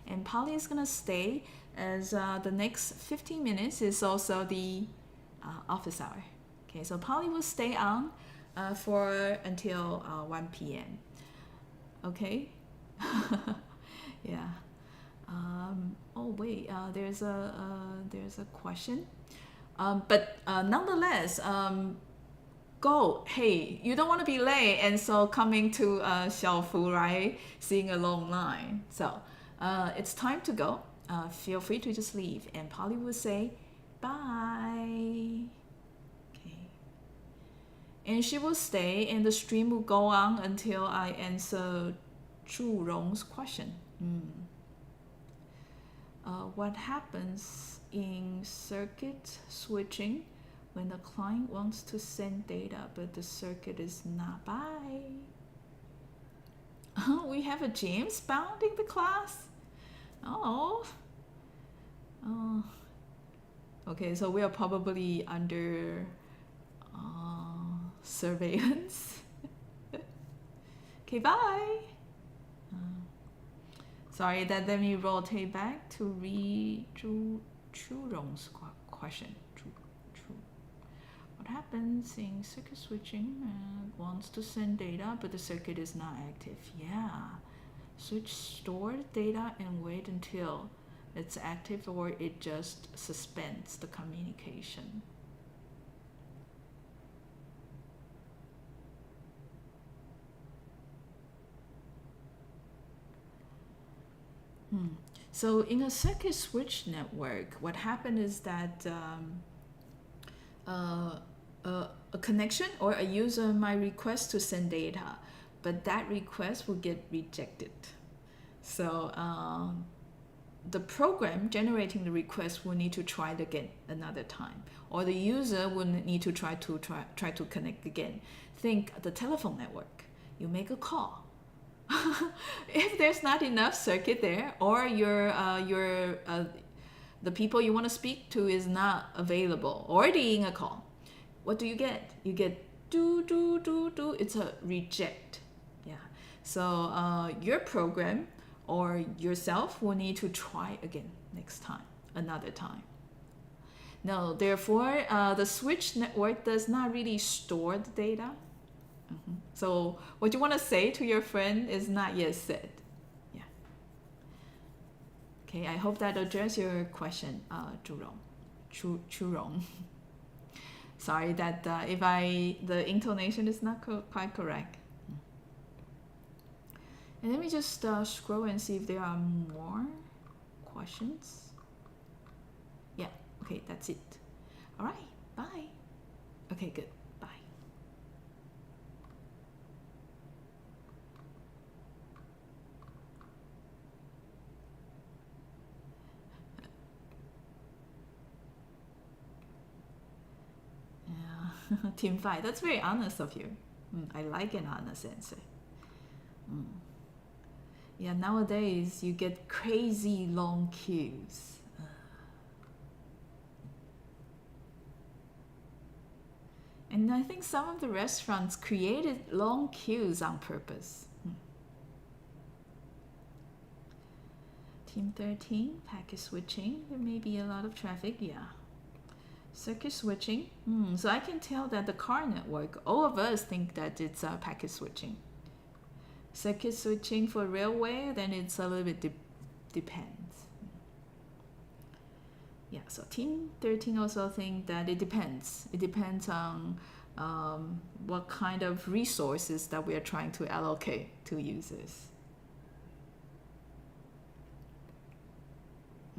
And Polly is going to stay as the next 15 minutes is also the office hour. Okay, so Polly will stay on for until 1 p.m. Okay? Yeah. Oh wait, there's a question. But nonetheless, go. Hey, you don't want to be late, and so coming to Xiaofu, right? Seeing a long line. So it's time to go. Feel free to just leave, and Polly will say bye. Okay. And she will stay, and the stream will go on until I answer Zhu Rong's question. What happens in circuit switching when the client wants to send data but the circuit is not by? We have a James bound in the class? Oh. Okay, so we are probably under surveillance. Okay, bye. Sorry, let me rotate back to read Chu Rong's question. What happens in circuit switching? Wants to send data, but the circuit is not active. Yeah. Switch store data and wait until it's active, or it just suspends the communication. So in a circuit switch network, what happened is that a connection or a user might request to send data, but that request will get rejected. So the program generating the request will need to try it again another time, or the user will need to try to connect again. Think the telephone network. You make a call. If there's not enough circuit there, or the people you want to speak to is not available, already in a call, what do you get? You get do. It's a reject. Yeah. So your program or yourself will need to try again next time, another time. No, therefore, the switch network does not really store the data. So what you want to say to your friend is not yet said. Yeah. Okay, I hope that addressed your question, Chu Rong. Sorry that if the intonation is not quite correct. And let me just scroll and see if there are more questions. Yeah, okay, that's it. All right, bye. Okay, good. Bye. Yeah, Team 5, that's very honest of you. I like an honest answer. Yeah, nowadays you get crazy long queues. And I think some of the restaurants created long queues on purpose. Team 13, packet switching. There may be a lot of traffic, yeah. Circuit switching. So I can tell that the car network, all of us think that it's packet switching. Circuit switching for railway, then it's a little bit depends. Yeah, so Team 13 also think that it depends. It depends on what kind of resources that we are trying to allocate to users.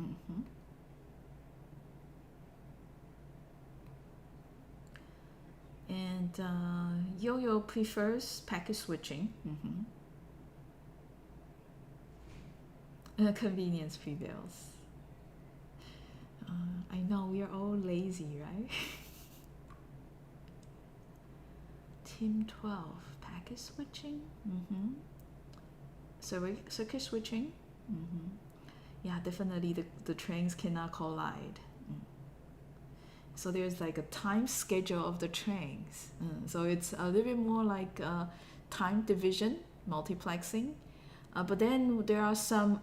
Mm-hmm. And Yo-Yo prefers packet switching. Mm-hmm. Convenience prevails. I know we are all lazy, right? Team 12, packet switching. Mm-hmm. Circuit switching. Mm-hmm. Yeah, definitely the trains cannot collide. So there's like a time schedule of the trains. So it's a little bit more like time division, multiplexing. But then there are some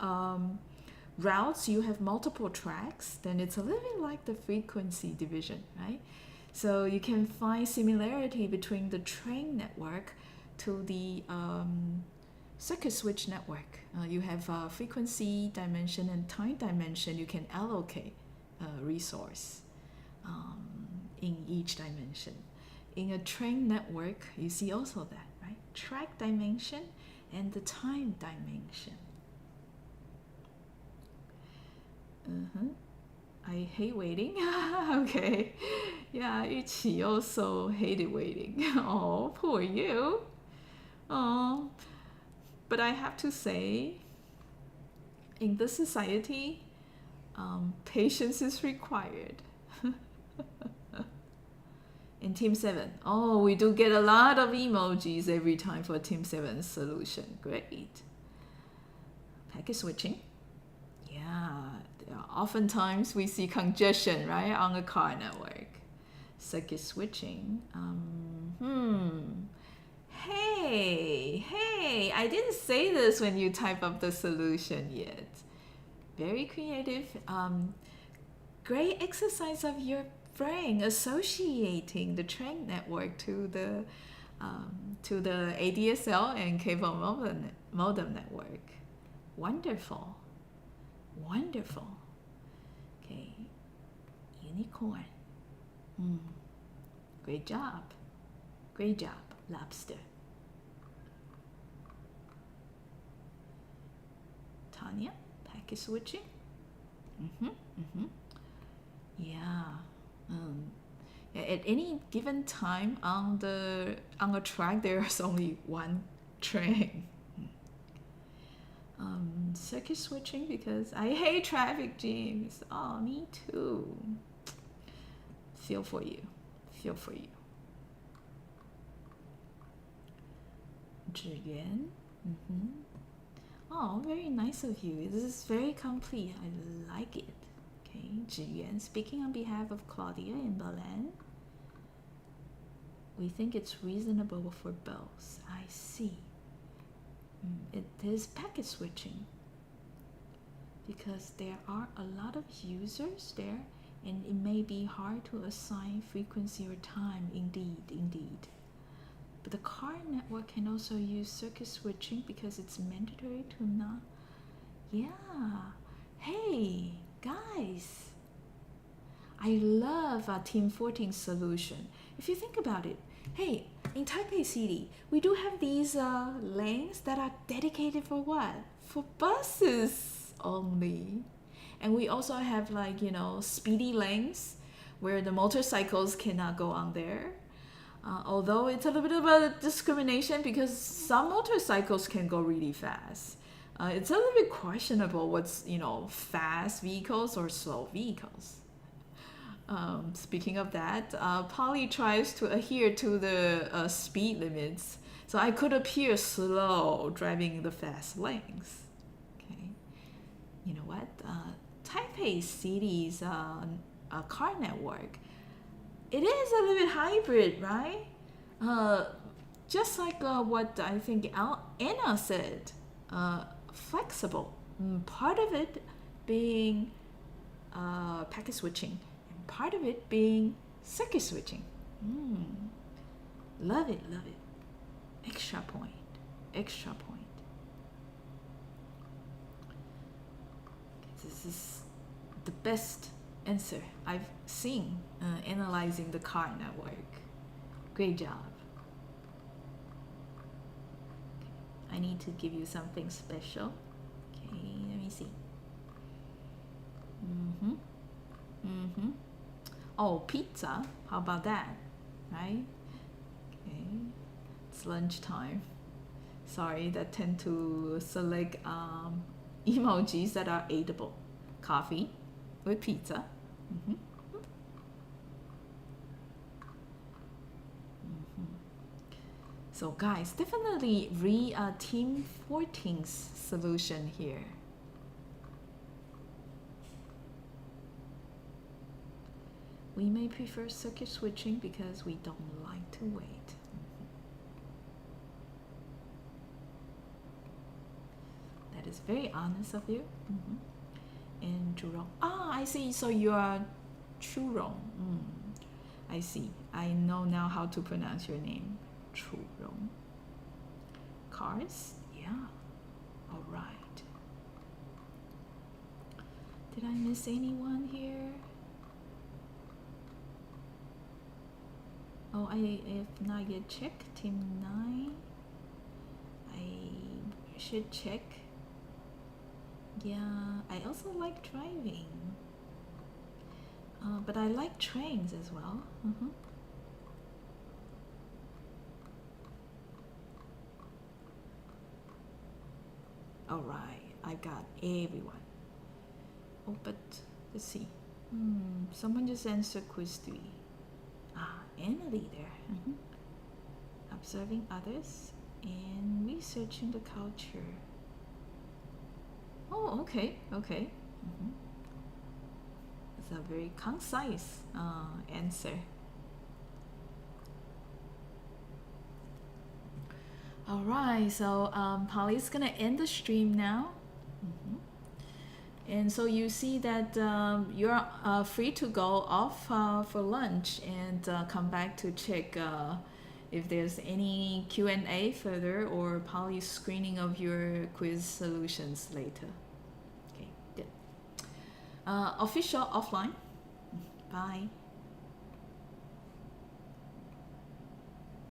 routes, you have multiple tracks, then it's a little bit like the frequency division, right? So you can find similarity between the train network to the circuit switch network. You have frequency dimension and time dimension. You can allocate resource in each dimension. In a train network, you see also that, right? Track dimension and the time dimension. I hate waiting. Okay. Yeah, Ichi also hated waiting. Oh, poor you. Oh, but I have to say, in this society, patience is required. In Team 7, oh, we do get a lot of emojis every time for Team 7's solution. Great. Packet switching. Yeah, oftentimes we see congestion, right, on a car network. Circuit switching. Hey, I didn't say this when you type up the solution yet. Very creative. Great exercise of your brain associating the train network to the ADSL and cable modem network. Wonderful. Okay, unicorn. Great job, lobster. Tanya, packet switching. Yeah. At any given time on a track, there's only one train. Circuit switching because I hate traffic jams. Oh, me too. Feel for you. Zhiyuan. Oh, very nice of you. This is very complete. I like it. Okay, Zhiyuan speaking on behalf of Claudia in Berlin. We think it's reasonable for both. I see. It is packet switching because there are a lot of users there and it may be hard to assign frequency or time. Indeed. But the car network can also use circuit switching because it's mandatory to not. Yeah. Hey, guys. I love Team 14's solution. If you think about it, hey, in Taipei City, we do have these lanes that are dedicated for what? For buses only. And we also have speedy lanes where the motorcycles cannot go on there. Although it's a little bit of a discrimination because some motorcycles can go really fast. It's a little bit questionable what's, fast vehicles or slow vehicles. Speaking of that, Polly tries to adhere to the speed limits. So I could appear slow driving the fast lanes. Okay. You know what? Taipei City's car network, it is a little bit hybrid, right? Just like what I think Anna said, flexible. Part of it being packet switching, and part of it being circuit switching. Love it. Extra point. This is the best answer. I've seen analyzing the car network. Great job. I need to give you something special. Okay, let me see. Oh, pizza. How about that? Right? Okay. It's lunchtime. Sorry, that tend to select emojis that are eatable. Coffee with pizza. So guys, definitely read Team 14's solution here. We may prefer circuit switching because we don't like to wait. That is very honest of you. And Jerome. Ah, I see. So you are Churong. I see. I know now how to pronounce your name. Churong. Cars? Yeah. All right. Did I miss anyone here? Oh, I have not yet checked. Team 9. I should check. Yeah, I also like driving. But I like trains as well. All right, I got everyone. Oh, but let's see. Someone just answered quiz 3. Ah, Annalie there. Observing others and researching the culture. Oh, okay. It's a very concise answer. All right, so Polly's gonna end the stream now. And so you see that you're free to go off for lunch and come back to check if there's any Q&A further or Polly's screening of your quiz solutions later. Okay, good. Official offline. Bye.